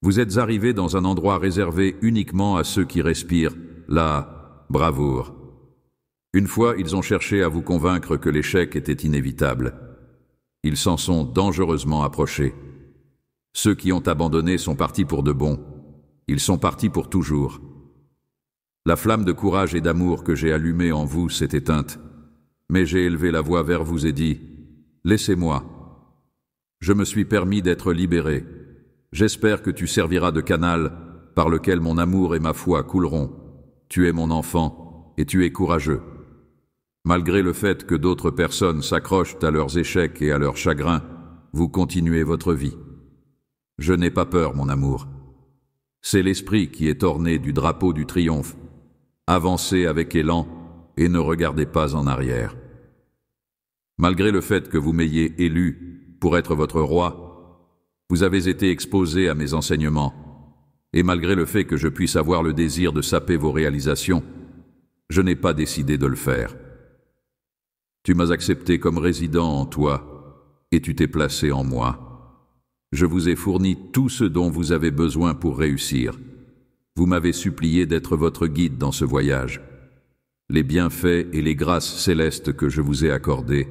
Vous êtes arrivés dans un endroit réservé uniquement à ceux qui respirent la bravoure. Une fois, ils ont cherché à vous convaincre que l'échec était inévitable. Ils s'en sont dangereusement approchés. Ceux qui ont abandonné sont partis pour de bon. Ils sont partis pour toujours. La flamme de courage et d'amour que j'ai allumée en vous s'est éteinte, mais j'ai élevé la voix vers vous et dit « Laissez-moi. Je me suis permis d'être libéré. J'espère que tu serviras de canal par lequel mon amour et ma foi couleront. Tu es mon enfant et tu es courageux. Malgré le fait que d'autres personnes s'accrochent à leurs échecs et à leurs chagrins, vous continuez votre vie. Je n'ai pas peur, mon amour. C'est l'esprit qui est orné du drapeau du triomphe. Avancez avec élan et ne regardez pas en arrière. Malgré le fait que vous m'ayez élu pour être votre roi, vous avez été exposé à mes enseignements, et malgré le fait que je puisse avoir le désir de saper vos réalisations, je n'ai pas décidé de le faire. Tu m'as accepté comme résident en toi, et tu t'es placé en moi. Je vous ai fourni tout ce dont vous avez besoin pour réussir. Vous m'avez supplié d'être votre guide dans ce voyage. Les bienfaits et les grâces célestes que je vous ai accordés,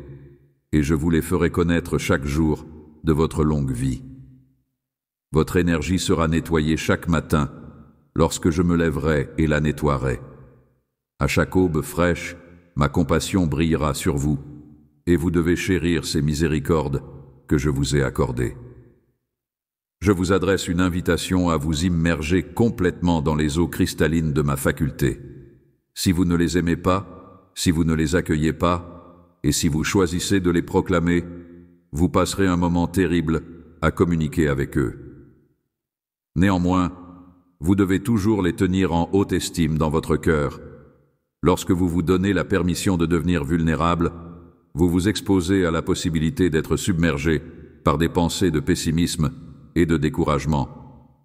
et je vous les ferai connaître chaque jour de votre longue vie. Votre énergie sera nettoyée chaque matin, lorsque je me lèverai et la nettoierai. À chaque aube fraîche, ma compassion brillera sur vous, et vous devez chérir ces miséricordes que je vous ai accordées. Je vous adresse une invitation à vous immerger complètement dans les eaux cristallines de ma faculté. Si vous ne les aimez pas, si vous ne les accueillez pas, et si vous choisissez de les proclamer, vous passerez un moment terrible à communiquer avec eux. Néanmoins, vous devez toujours les tenir en haute estime dans votre cœur. Lorsque vous vous donnez la permission de devenir vulnérable, vous vous exposez à la possibilité d'être submergé par des pensées de pessimisme et de découragement,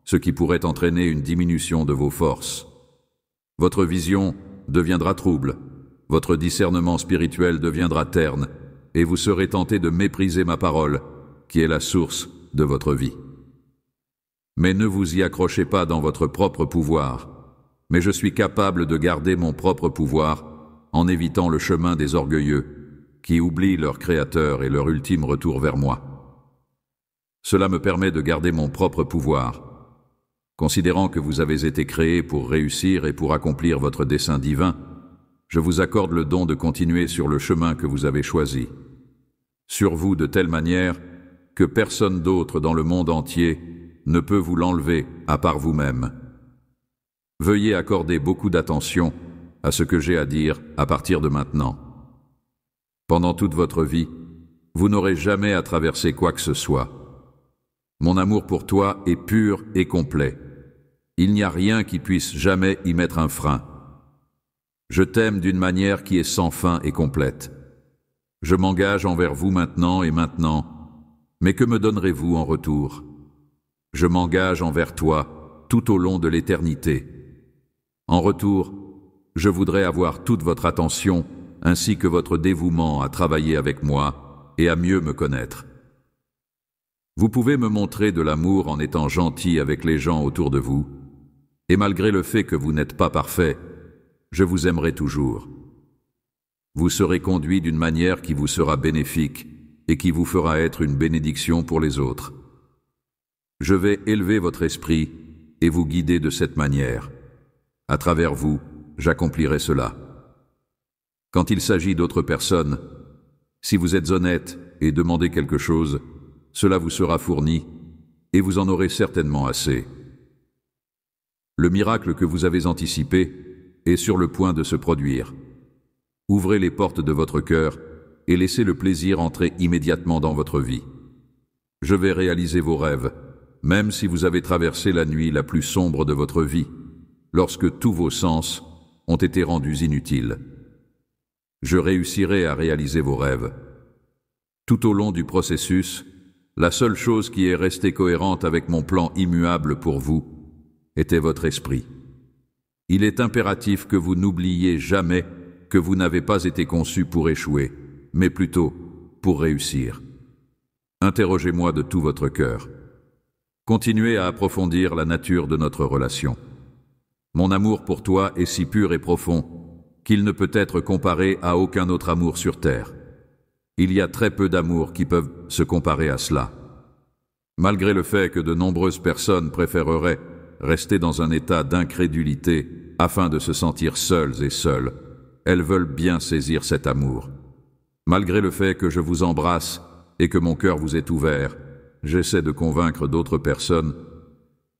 ce qui pourrait entraîner une diminution de vos forces. Votre vision deviendra trouble, votre discernement spirituel deviendra terne, et vous serez tenté de mépriser ma parole, qui est la source de votre vie. Mais ne vous y accrochez pas dans votre propre pouvoir, mais je suis capable de garder mon propre pouvoir en évitant le chemin des orgueilleux, qui oublient leur Créateur et leur ultime retour vers moi. Cela me permet de garder mon propre pouvoir. Considérant que vous avez été créé pour réussir et pour accomplir votre dessein divin, je vous accorde le don de continuer sur le chemin que vous avez choisi. Sur vous de telle manière que personne d'autre dans le monde entier ne peut vous l'enlever à part vous-même. Veuillez accorder beaucoup d'attention à ce que j'ai à dire à partir de maintenant. Pendant toute votre vie, vous n'aurez jamais à traverser quoi que ce soit. Mon amour pour toi est pur et complet. Il n'y a rien qui puisse jamais y mettre un frein. Je t'aime d'une manière qui est sans fin et complète. Je m'engage envers vous maintenant et maintenant, mais que me donnerez-vous en retour? Je m'engage envers toi tout au long de l'éternité. En retour, je voudrais avoir toute votre attention ainsi que votre dévouement à travailler avec moi et à mieux me connaître. Vous pouvez me montrer de l'amour en étant gentil avec les gens autour de vous, et malgré le fait que vous n'êtes pas parfait, je vous aimerai toujours. Vous serez conduit d'une manière qui vous sera bénéfique et qui vous fera être une bénédiction pour les autres. Je vais élever votre esprit et vous guider de cette manière. À travers vous, j'accomplirai cela. Quand il s'agit d'autres personnes, si vous êtes honnête et demandez quelque chose, cela vous sera fourni et vous en aurez certainement assez. Le miracle que vous avez anticipé est sur le point de se produire. Ouvrez les portes de votre cœur et laissez le plaisir entrer immédiatement dans votre vie. Je vais réaliser vos rêves, même si vous avez traversé la nuit la plus sombre de votre vie, lorsque tous vos sens ont été rendus inutiles. Je réussirai à réaliser vos rêves. Tout au long du processus, la seule chose qui est restée cohérente avec mon plan immuable pour vous était votre esprit. Il est impératif que vous n'oubliez jamais que vous n'avez pas été conçu pour échouer, mais plutôt pour réussir. Interrogez-moi de tout votre cœur. Continuez à approfondir la nature de notre relation. Mon amour pour toi est si pur et profond qu'il ne peut être comparé à aucun autre amour sur terre. Il y a très peu d'amour qui peuvent se comparer à cela. Malgré le fait que de nombreuses personnes préféreraient rester dans un état d'incrédulité afin de se sentir seules et seules, elles veulent bien saisir cet amour. Malgré le fait que je vous embrasse et que mon cœur vous est ouvert, j'essaie de convaincre d'autres personnes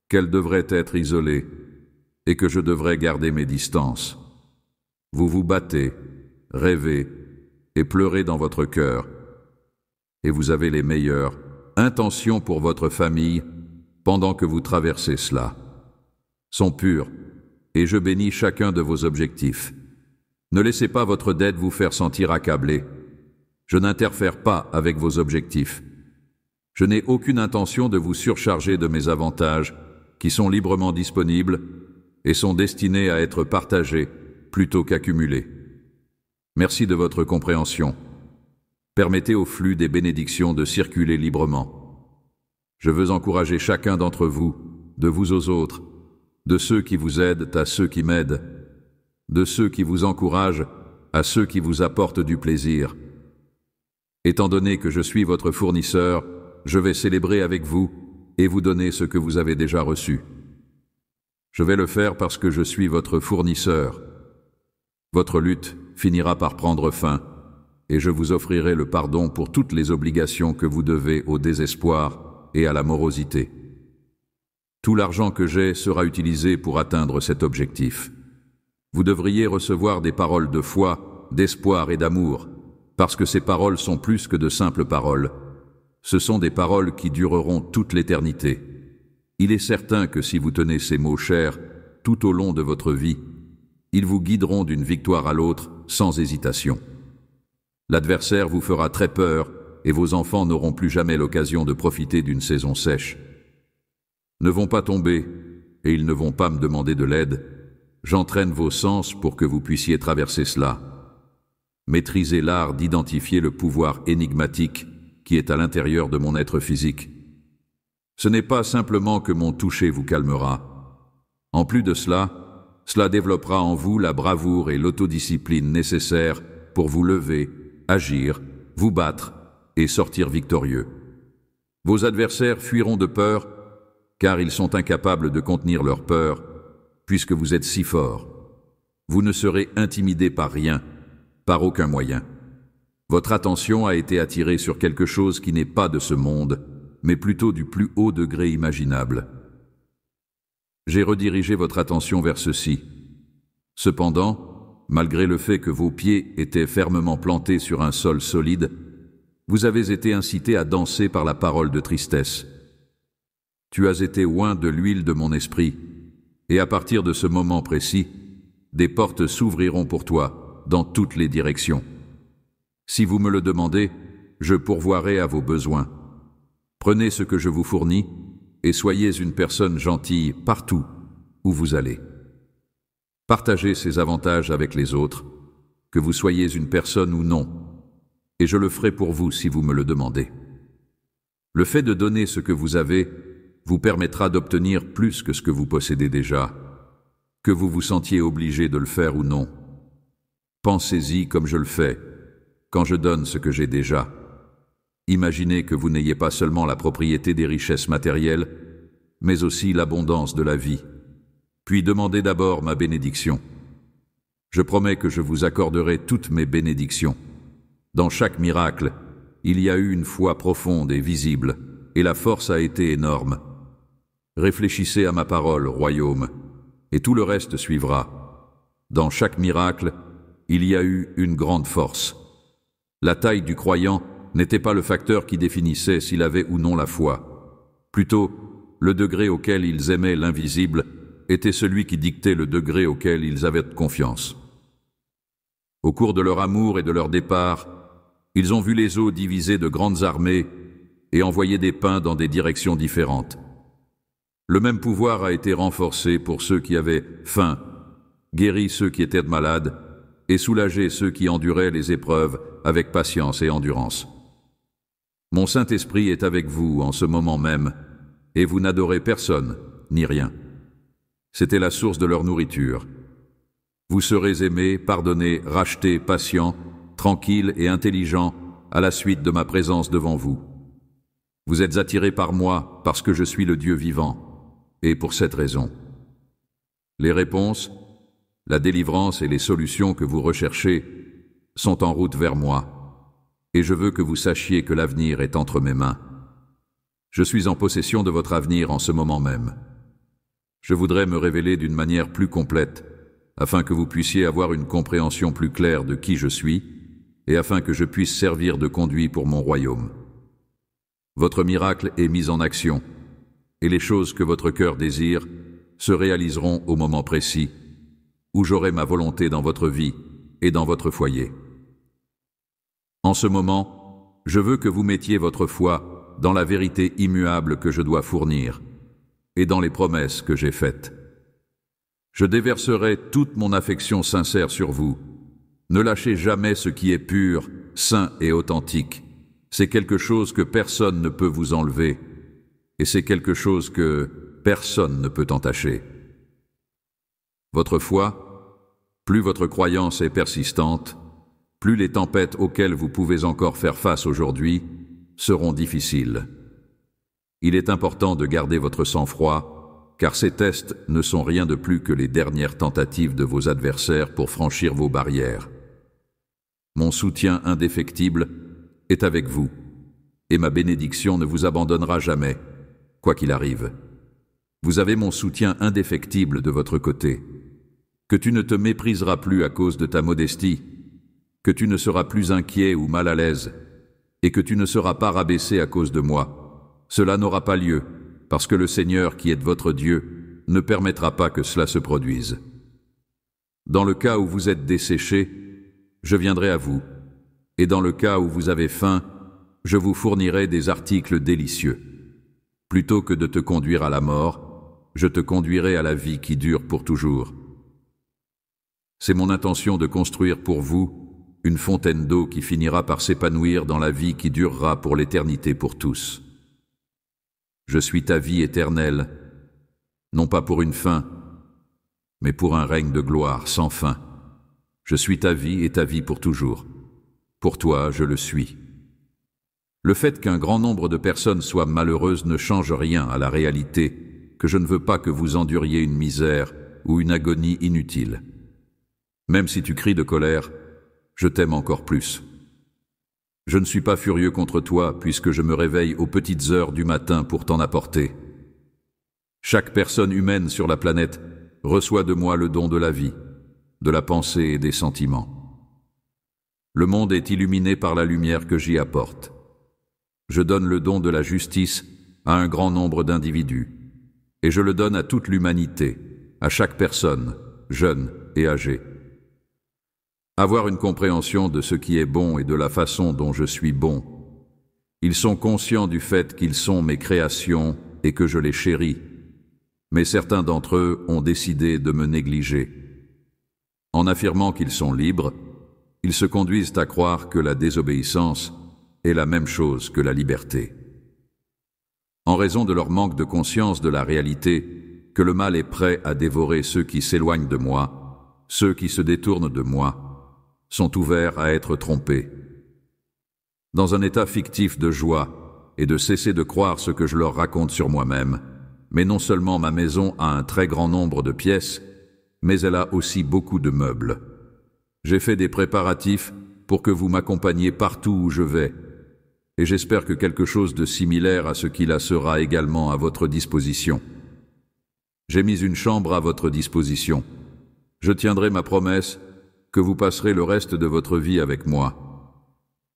qu'elles devraient être isolées et que je devrais garder mes distances. Vous vous battez, rêvez et pleurez dans votre cœur, et vous avez les meilleures intentions pour votre famille pendant que vous traversez cela. Sont pures, et je bénis chacun de vos objectifs. Ne laissez pas votre dette vous faire sentir accablé. Je n'interfère pas avec vos objectifs. Je n'ai aucune intention de vous surcharger de mes avantages, qui sont librement disponibles et sont destinés à être partagés plutôt qu'accumuler. Merci de votre compréhension. Permettez au flux des bénédictions de circuler librement. Je veux encourager chacun d'entre vous, de vous aux autres, de ceux qui vous aident à ceux qui m'aident, de ceux qui vous encouragent à ceux qui vous apportent du plaisir. Étant donné que je suis votre fournisseur, je vais célébrer avec vous et vous donner ce que vous avez déjà reçu. Je vais le faire parce que je suis votre fournisseur. Votre lutte finira par prendre fin et je vous offrirai le pardon pour toutes les obligations que vous devez au désespoir et à la morosité. Tout l'argent que j'ai sera utilisé pour atteindre cet objectif. Vous devriez recevoir des paroles de foi, d'espoir et d'amour, parce que ces paroles sont plus que de simples paroles. Ce sont des paroles qui dureront toute l'éternité. Il est certain que si vous tenez ces mots chers tout au long de votre vie, ils vous guideront d'une victoire à l'autre sans hésitation. L'adversaire vous fera très peur et vos enfants n'auront plus jamais l'occasion de profiter d'une saison sèche. Ne vont pas tomber et ils ne vont pas me demander de l'aide. J'entraîne vos sens pour que vous puissiez traverser cela. Maîtrisez l'art d'identifier le pouvoir énigmatique qui est à l'intérieur de mon être physique. Ce n'est pas simplement que mon toucher vous calmera. En plus de cela, cela développera en vous la bravoure et l'autodiscipline nécessaires pour vous lever, agir, vous battre et sortir victorieux. Vos adversaires fuiront de peur, car ils sont incapables de contenir leur peur, puisque vous êtes si fort. Vous ne serez intimidé par rien, par aucun moyen. Votre attention a été attirée sur quelque chose qui n'est pas de ce monde, mais plutôt du plus haut degré imaginable. J'ai redirigé votre attention vers ceci. Cependant, malgré le fait que vos pieds étaient fermement plantés sur un sol solide, vous avez été incité à danser par la parole de tristesse. Tu as été oint de l'huile de mon esprit, et à partir de ce moment précis, des portes s'ouvriront pour toi dans toutes les directions. Si vous me le demandez, je pourvoirai à vos besoins. Prenez ce que je vous fournis et soyez une personne gentille partout où vous allez. Partagez ces avantages avec les autres, que vous soyez une personne ou non, et je le ferai pour vous si vous me le demandez. Le fait de donner ce que vous avez vous permettra d'obtenir plus que ce que vous possédez déjà, que vous vous sentiez obligé de le faire ou non. Pensez-y comme je le fais, quand je donne ce que j'ai déjà. Imaginez que vous n'ayez pas seulement la propriété des richesses matérielles, mais aussi l'abondance de la vie. Puis demandez d'abord ma bénédiction. Je promets que je vous accorderai toutes mes bénédictions. Dans chaque miracle, il y a eu une foi profonde et visible, et la force a été énorme. Réfléchissez à ma parole, royaume, et tout le reste suivra. Dans chaque miracle, il y a eu une grande force. La taille du croyant n'était pas le facteur qui définissait s'il avait ou non la foi. Plutôt, le degré auquel ils aimaient l'invisible était celui qui dictait le degré auquel ils avaient confiance. Au cours de leur amour et de leur départ, ils ont vu les eaux diviser de grandes armées et envoyer des pains dans des directions différentes. Le même pouvoir a été renforcé pour ceux qui avaient faim, guéri ceux qui étaient malades et soulagé ceux qui enduraient les épreuves avec patience et endurance. Mon Saint-Esprit est avec vous en ce moment même, et vous n'adorez personne, ni rien. C'était la source de leur nourriture. Vous serez aimés, pardonnés, rachetés, patients, tranquilles et intelligents à la suite de ma présence devant vous. Vous êtes attirés par moi parce que je suis le Dieu vivant, et pour cette raison. Les réponses, la délivrance et les solutions que vous recherchez sont en route vers moi. Et je veux que vous sachiez que l'avenir est entre mes mains. Je suis en possession de votre avenir en ce moment même. Je voudrais me révéler d'une manière plus complète, afin que vous puissiez avoir une compréhension plus claire de qui je suis, et afin que je puisse servir de conduit pour mon royaume. Votre miracle est mis en action, et les choses que votre cœur désire se réaliseront au moment précis, où j'aurai ma volonté dans votre vie et dans votre foyer. En ce moment, je veux que vous mettiez votre foi dans la vérité immuable que je dois fournir et dans les promesses que j'ai faites. Je déverserai toute mon affection sincère sur vous. Ne lâchez jamais ce qui est pur, saint et authentique. C'est quelque chose que personne ne peut vous enlever, et c'est quelque chose que personne ne peut entacher. Votre foi, plus votre croyance est persistante, plus les tempêtes auxquelles vous pouvez encore faire face aujourd'hui seront difficiles. Il est important de garder votre sang-froid, car ces tests ne sont rien de plus que les dernières tentatives de vos adversaires pour franchir vos barrières. Mon soutien indéfectible est avec vous, et ma bénédiction ne vous abandonnera jamais, quoi qu'il arrive. Vous avez mon soutien indéfectible de votre côté. Que tu ne te mépriseras plus à cause de ta modestie, que tu ne seras plus inquiet ou mal à l'aise, et que tu ne seras pas rabaissé à cause de moi. Cela n'aura pas lieu, parce que le Seigneur, qui est votre Dieu, ne permettra pas que cela se produise. Dans le cas où vous êtes desséché, je viendrai à vous, et dans le cas où vous avez faim, je vous fournirai des articles délicieux. Plutôt que de te conduire à la mort, je te conduirai à la vie qui dure pour toujours. C'est mon intention de construire pour vous une fontaine d'eau qui finira par s'épanouir dans la vie qui durera pour l'éternité pour tous. Je suis ta vie éternelle, non pas pour une fin, mais pour un règne de gloire sans fin. Je suis ta vie et ta vie pour toujours. Pour toi, je le suis. Le fait qu'un grand nombre de personnes soient malheureuses ne change rien à la réalité que je ne veux pas que vous enduriez une misère ou une agonie inutile. Même si tu cries de colère, je t'aime encore plus. Je ne suis pas furieux contre toi puisque je me réveille aux petites heures du matin pour t'en apporter. Chaque personne humaine sur la planète reçoit de moi le don de la vie, de la pensée et des sentiments. Le monde est illuminé par la lumière que j'y apporte. Je donne le don de la justice à un grand nombre d'individus, et je le donne à toute l'humanité, à chaque personne, jeune et âgée. Avoir une compréhension de ce qui est bon et de la façon dont je suis bon. Ils sont conscients du fait qu'ils sont mes créations et que je les chéris, mais certains d'entre eux ont décidé de me négliger. En affirmant qu'ils sont libres, ils se conduisent à croire que la désobéissance est la même chose que la liberté. En raison de leur manque de conscience de la réalité, que le mal est prêt à dévorer ceux qui s'éloignent de moi, ceux qui se détournent de moi, sont ouverts à être trompés. Dans un état fictif de joie et de cesser de croire ce que je leur raconte sur moi-même, mais non seulement ma maison a un très grand nombre de pièces, mais elle a aussi beaucoup de meubles. J'ai fait des préparatifs pour que vous m'accompagniez partout où je vais, et j'espère que quelque chose de similaire à ce qui là sera également à votre disposition. J'ai mis une chambre à votre disposition. Je tiendrai ma promesse que vous passerez le reste de votre vie avec moi,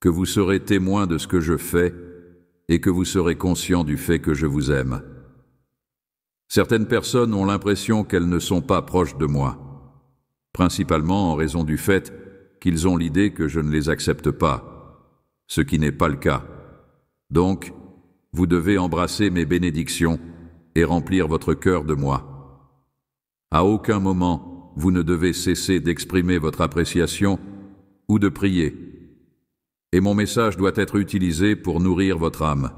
que vous serez témoin de ce que je fais et que vous serez conscient du fait que je vous aime. Certaines personnes ont l'impression qu'elles ne sont pas proches de moi, principalement en raison du fait qu'ils ont l'idée que je ne les accepte pas, ce qui n'est pas le cas. Donc, vous devez embrasser mes bénédictions et remplir votre cœur de moi. À aucun moment, vous ne devez cesser d'exprimer votre appréciation ou de prier. Et mon message doit être utilisé pour nourrir votre âme.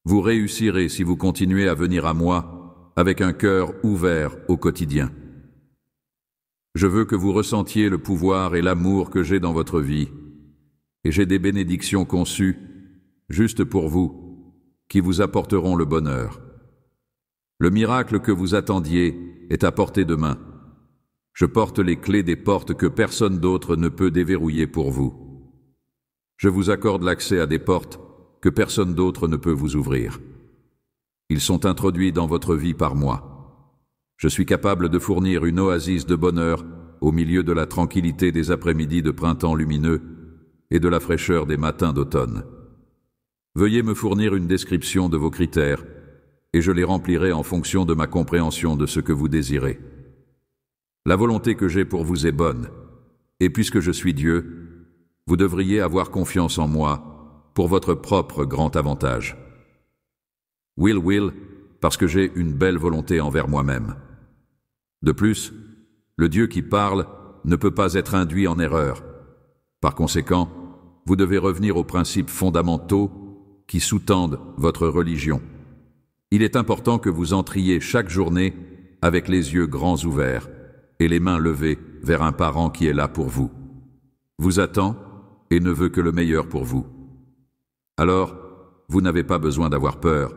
Vous réussirez si vous continuez à venir à moi avec un cœur ouvert au quotidien. Je veux que vous ressentiez le pouvoir et l'amour que j'ai dans votre vie, et j'ai des bénédictions conçues juste pour vous, qui vous apporteront le bonheur. Le miracle que vous attendiez est à portée de main. Je porte les clés des portes que personne d'autre ne peut déverrouiller pour vous. Je vous accorde l'accès à des portes que personne d'autre ne peut vous ouvrir. Ils sont introduits dans votre vie par moi. Je suis capable de fournir une oasis de bonheur au milieu de la tranquillité des après-midi de printemps lumineux et de la fraîcheur des matins d'automne. Veuillez me fournir une description de vos critères et je les remplirai en fonction de ma compréhension de ce que vous désirez. La volonté que j'ai pour vous est bonne, et puisque je suis Dieu, vous devriez avoir confiance en moi pour votre propre grand avantage. Will, parce que j'ai une belle volonté envers moi-même. De plus, le Dieu qui parle ne peut pas être induit en erreur. Par conséquent, vous devez revenir aux principes fondamentaux qui sous-tendent votre religion. Il est important que vous entriez chaque journée avec les yeux grands ouverts et les mains levées vers un parent qui est là pour vous, vous attend et ne veut que le meilleur pour vous. Alors, vous n'avez pas besoin d'avoir peur.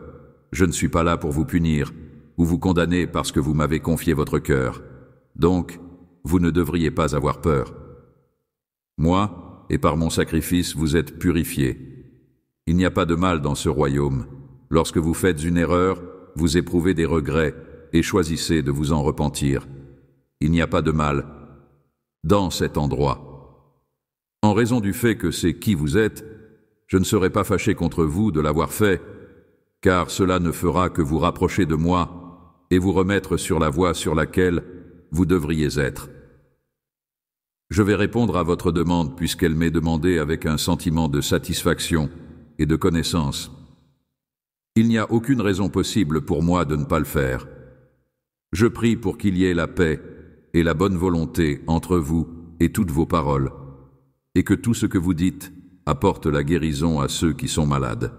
Je ne suis pas là pour vous punir ou vous condamner parce que vous m'avez confié votre cœur. Donc, vous ne devriez pas avoir peur. Moi, et par mon sacrifice, vous êtes purifiés. Il n'y a pas de mal dans ce royaume. Lorsque vous faites une erreur, vous éprouvez des regrets et choisissez de vous en repentir. Il n'y a pas de mal dans cet endroit. En raison du fait que c'est qui vous êtes, je ne serai pas fâché contre vous de l'avoir fait, car cela ne fera que vous rapprocher de moi et vous remettre sur la voie sur laquelle vous devriez être. Je vais répondre à votre demande puisqu'elle m'est demandée avec un sentiment de satisfaction et de connaissance. Il n'y a aucune raison possible pour moi de ne pas le faire. Je prie pour qu'il y ait la paix et la bonne volonté entre vous et toutes vos paroles, et que tout ce que vous dites apporte la guérison à ceux qui sont malades.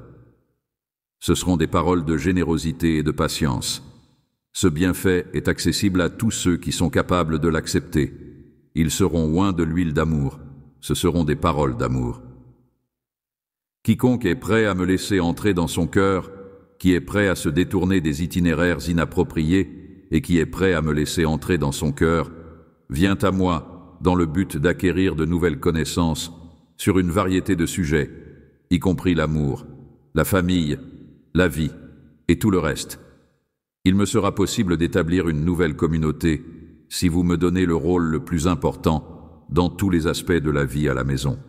Ce seront des paroles de générosité et de patience. Ce bienfait est accessible à tous ceux qui sont capables de l'accepter. Ils seront oints de l'huile d'amour. Ce seront des paroles d'amour. Quiconque est prêt à me laisser entrer dans son cœur, qui est prêt à se détourner des itinéraires inappropriés et qui est prêt à me laisser entrer dans son cœur, vient à moi dans le but d'acquérir de nouvelles connaissances sur une variété de sujets, y compris l'amour, la famille, la vie et tout le reste. Il me sera possible d'établir une nouvelle communauté si vous me donnez le rôle le plus important dans tous les aspects de la vie à la maison.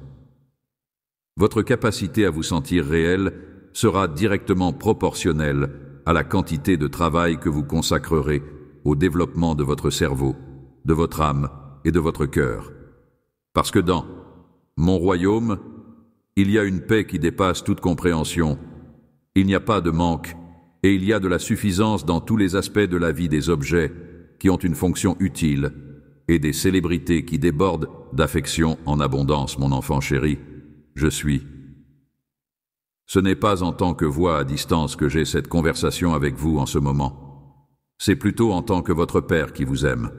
Votre capacité à vous sentir réel sera directement proportionnelle à la quantité de travail que vous consacrerez au développement de votre cerveau, de votre âme et de votre cœur. Parce que dans mon royaume, il y a une paix qui dépasse toute compréhension. Il n'y a pas de manque et il y a de la suffisance dans tous les aspects de la vie des objets qui ont une fonction utile et des célébrités qui débordent d'affection en abondance, mon enfant chéri. Je suis. Ce n'est pas en tant que voix à distance que j'ai cette conversation avec vous en ce moment. C'est plutôt en tant que votre Père qui vous aime.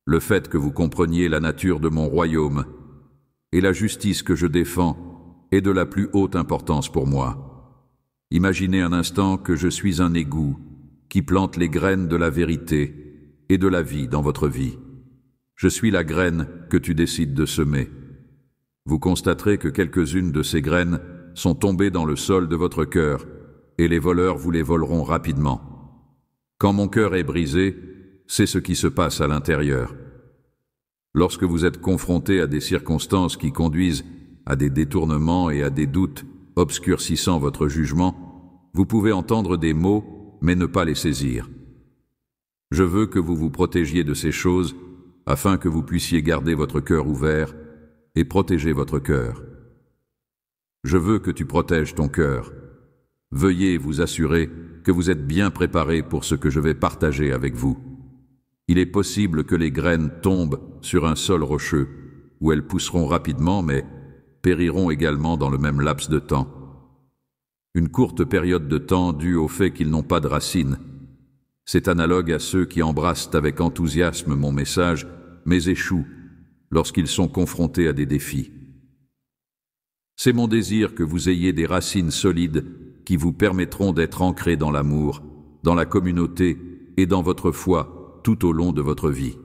Le fait que vous compreniez la nature de mon royaume et la justice que je défends est de la plus haute importance pour moi. Imaginez un instant que je suis un égout qui plante les graines de la vérité et de la vie dans votre vie. Je suis la graine que tu décides de semer. Vous constaterez que quelques-unes de ces graines sont tombées dans le sol de votre cœur, et les voleurs vous les voleront rapidement. Quand mon cœur est brisé, c'est ce qui se passe à l'intérieur. Lorsque vous êtes confronté à des circonstances qui conduisent à des détournements et à des doutes obscurcissant votre jugement, vous pouvez entendre des mots, mais ne pas les saisir. Je veux que vous vous protégiez de ces choses, afin que vous puissiez garder votre cœur ouvert et protéger votre cœur. Je veux que tu protèges ton cœur. Veuillez vous assurer que vous êtes bien préparé pour ce que je vais partager avec vous. Il est possible que les graines tombent sur un sol rocheux, où elles pousseront rapidement, mais périront également dans le même laps de temps. Une courte période de temps due au fait qu'ils n'ont pas de racines. C'est analogue à ceux qui embrassent avec enthousiasme mon message, mais échouent lorsqu'ils sont confrontés à des défis. C'est mon désir que vous ayez des racines solides qui vous permettront d'être ancrés dans l'amour, dans la communauté et dans votre foi tout au long de votre vie.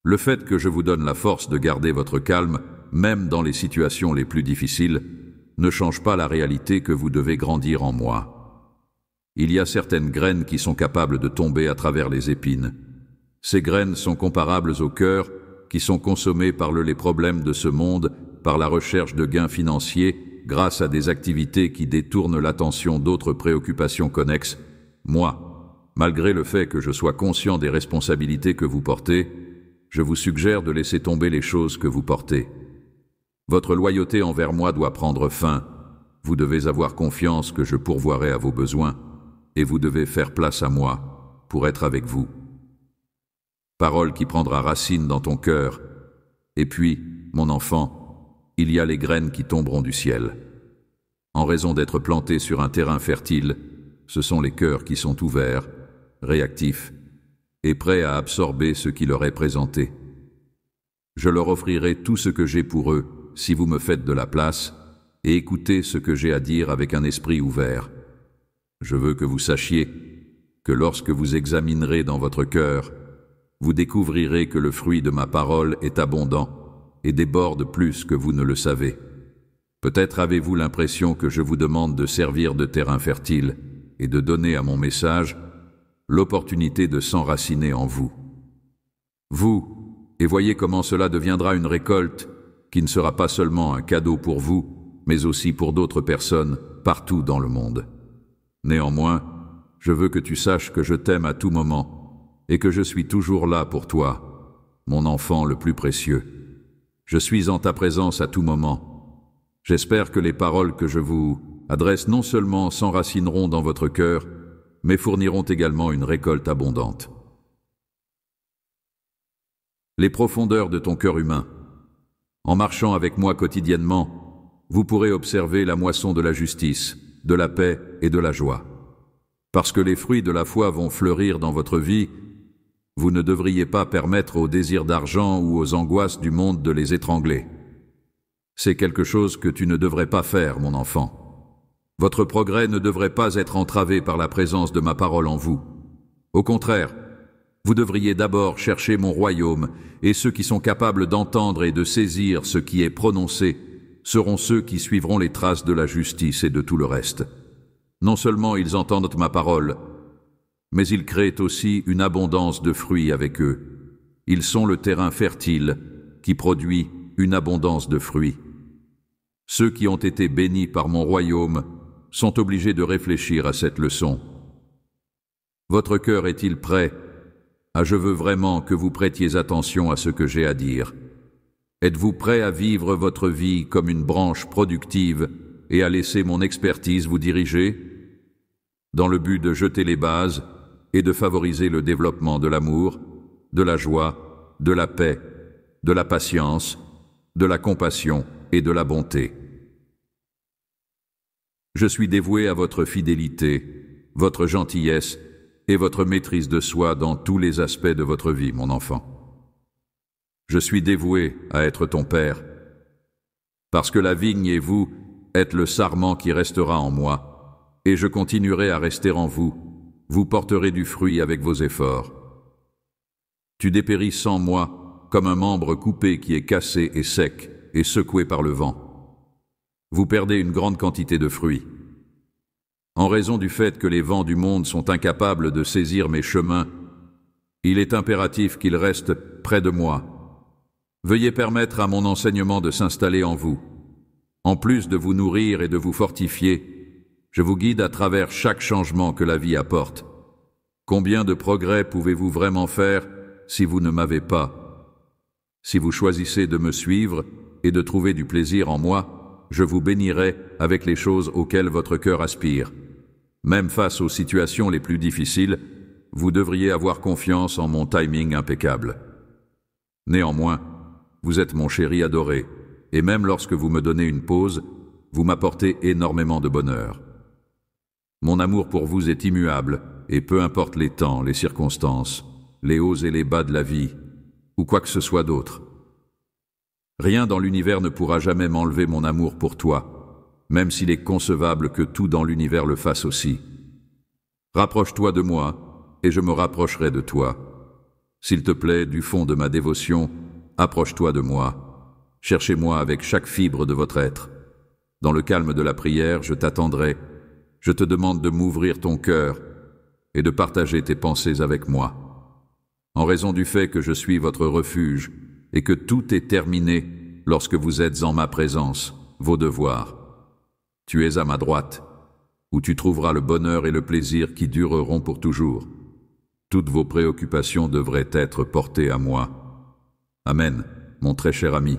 Le fait que je vous donne la force de garder votre calme, même dans les situations les plus difficiles, ne change pas la réalité que vous devez grandir en moi. Il y a certaines graines qui sont capables de tomber à travers les épines. Ces graines sont comparables aux cœurs qui sont consommés par les problèmes de ce monde, par la recherche de gains financiers, grâce à des activités qui détournent l'attention d'autres préoccupations connexes. Moi, malgré le fait que je sois conscient des responsabilités que vous portez, je vous suggère de laisser tomber les choses que vous portez. Votre loyauté envers moi doit prendre fin. Vous devez avoir confiance que je pourvoirai à vos besoins, et vous devez faire place à moi pour être avec vous. parole qui prendra racine dans ton cœur. Et puis, mon enfant, il y a les graines qui tomberont du ciel. En raison d'être plantées sur un terrain fertile, ce sont les cœurs qui sont ouverts, réactifs, et prêts à absorber ce qui leur est présenté. Je leur offrirai tout ce que j'ai pour eux, si vous me faites de la place, et écoutez ce que j'ai à dire avec un esprit ouvert. Je veux que vous sachiez que lorsque vous examinerez dans votre cœur, vous découvrirez que le fruit de ma parole est abondant et déborde plus que vous ne le savez. Peut-être avez-vous l'impression que je vous demande de servir de terrain fertile et de donner à mon message l'opportunité de s'enraciner en vous. Vous, et voyez comment cela deviendra une récolte qui ne sera pas seulement un cadeau pour vous, mais aussi pour d'autres personnes partout dans le monde. Néanmoins, je veux que tu saches que je t'aime à tout moment et que je suis toujours là pour toi, mon enfant le plus précieux. Je suis en ta présence à tout moment. J'espère que les paroles que je vous adresse non seulement s'enracineront dans votre cœur, mais fourniront également une récolte abondante. Les profondeurs de ton cœur humain. En marchant avec moi quotidiennement, vous pourrez observer la moisson de la justice, de la paix et de la joie. Parce que les fruits de la foi vont fleurir dans votre vie, vous ne devriez pas permettre aux désirs d'argent ou aux angoisses du monde de les étrangler. C'est quelque chose que tu ne devrais pas faire, mon enfant. Votre progrès ne devrait pas être entravé par la présence de ma parole en vous. Au contraire, vous devriez d'abord chercher mon royaume, et ceux qui sont capables d'entendre et de saisir ce qui est prononcé seront ceux qui suivront les traces de la justice et de tout le reste. Non seulement ils entendent ma parole, mais ils créent aussi une abondance de fruits avec eux. Ils sont le terrain fertile qui produit une abondance de fruits. Ceux qui ont été bénis par mon royaume sont obligés de réfléchir à cette leçon. Votre cœur est-il prêt à je veux vraiment que vous prêtiez attention à ce que j'ai à dire? Êtes-vous prêt à vivre votre vie comme une branche productive et à laisser mon expertise vous diriger, dans le but de jeter les bases et de favoriser le développement de l'amour, de la joie, de la paix, de la patience, de la compassion et de la bonté? Je suis dévoué à votre fidélité, votre gentillesse et votre maîtrise de soi dans tous les aspects de votre vie, mon enfant. Je suis dévoué à être ton père, parce que la vigne et vous êtes le sarment qui restera en moi, et je continuerai à rester en vous. Vous porterez du fruit avec vos efforts. Tu dépéris sans moi, comme un membre coupé qui est cassé et sec et secoué par le vent. Vous perdez une grande quantité de fruits. En raison du fait que les vents du monde sont incapables de saisir mes chemins, il est impératif qu'ils restent près de moi. Veuillez permettre à mon enseignement de s'installer en vous. En plus de vous nourrir et de vous fortifier, je vous guide à travers chaque changement que la vie apporte. Combien de progrès pouvez-vous vraiment faire si vous ne m'avez pas? Si vous choisissez de me suivre et de trouver du plaisir en moi, je vous bénirai avec les choses auxquelles votre cœur aspire. Même face aux situations les plus difficiles, vous devriez avoir confiance en mon timing impeccable. Néanmoins, vous êtes mon chéri adoré, et même lorsque vous me donnez une pause, vous m'apportez énormément de bonheur. Mon amour pour vous est immuable, et peu importe les temps, les circonstances, les hauts et les bas de la vie, ou quoi que ce soit d'autre. Rien dans l'univers ne pourra jamais m'enlever mon amour pour toi, même s'il est concevable que tout dans l'univers le fasse aussi. Rapproche-toi de moi, et je me rapprocherai de toi. S'il te plaît, du fond de ma dévotion, approche-toi de moi. Cherchez-moi avec chaque fibre de votre être. Dans le calme de la prière, je t'attendrai. Je te demande de m'ouvrir ton cœur et de partager tes pensées avec moi. En raison du fait que je suis votre refuge et que tout est terminé lorsque vous êtes en ma présence, vos devoirs. Tu es à ma droite, où tu trouveras le bonheur et le plaisir qui dureront pour toujours. Toutes vos préoccupations devraient être portées à moi. Amen, mon très cher ami.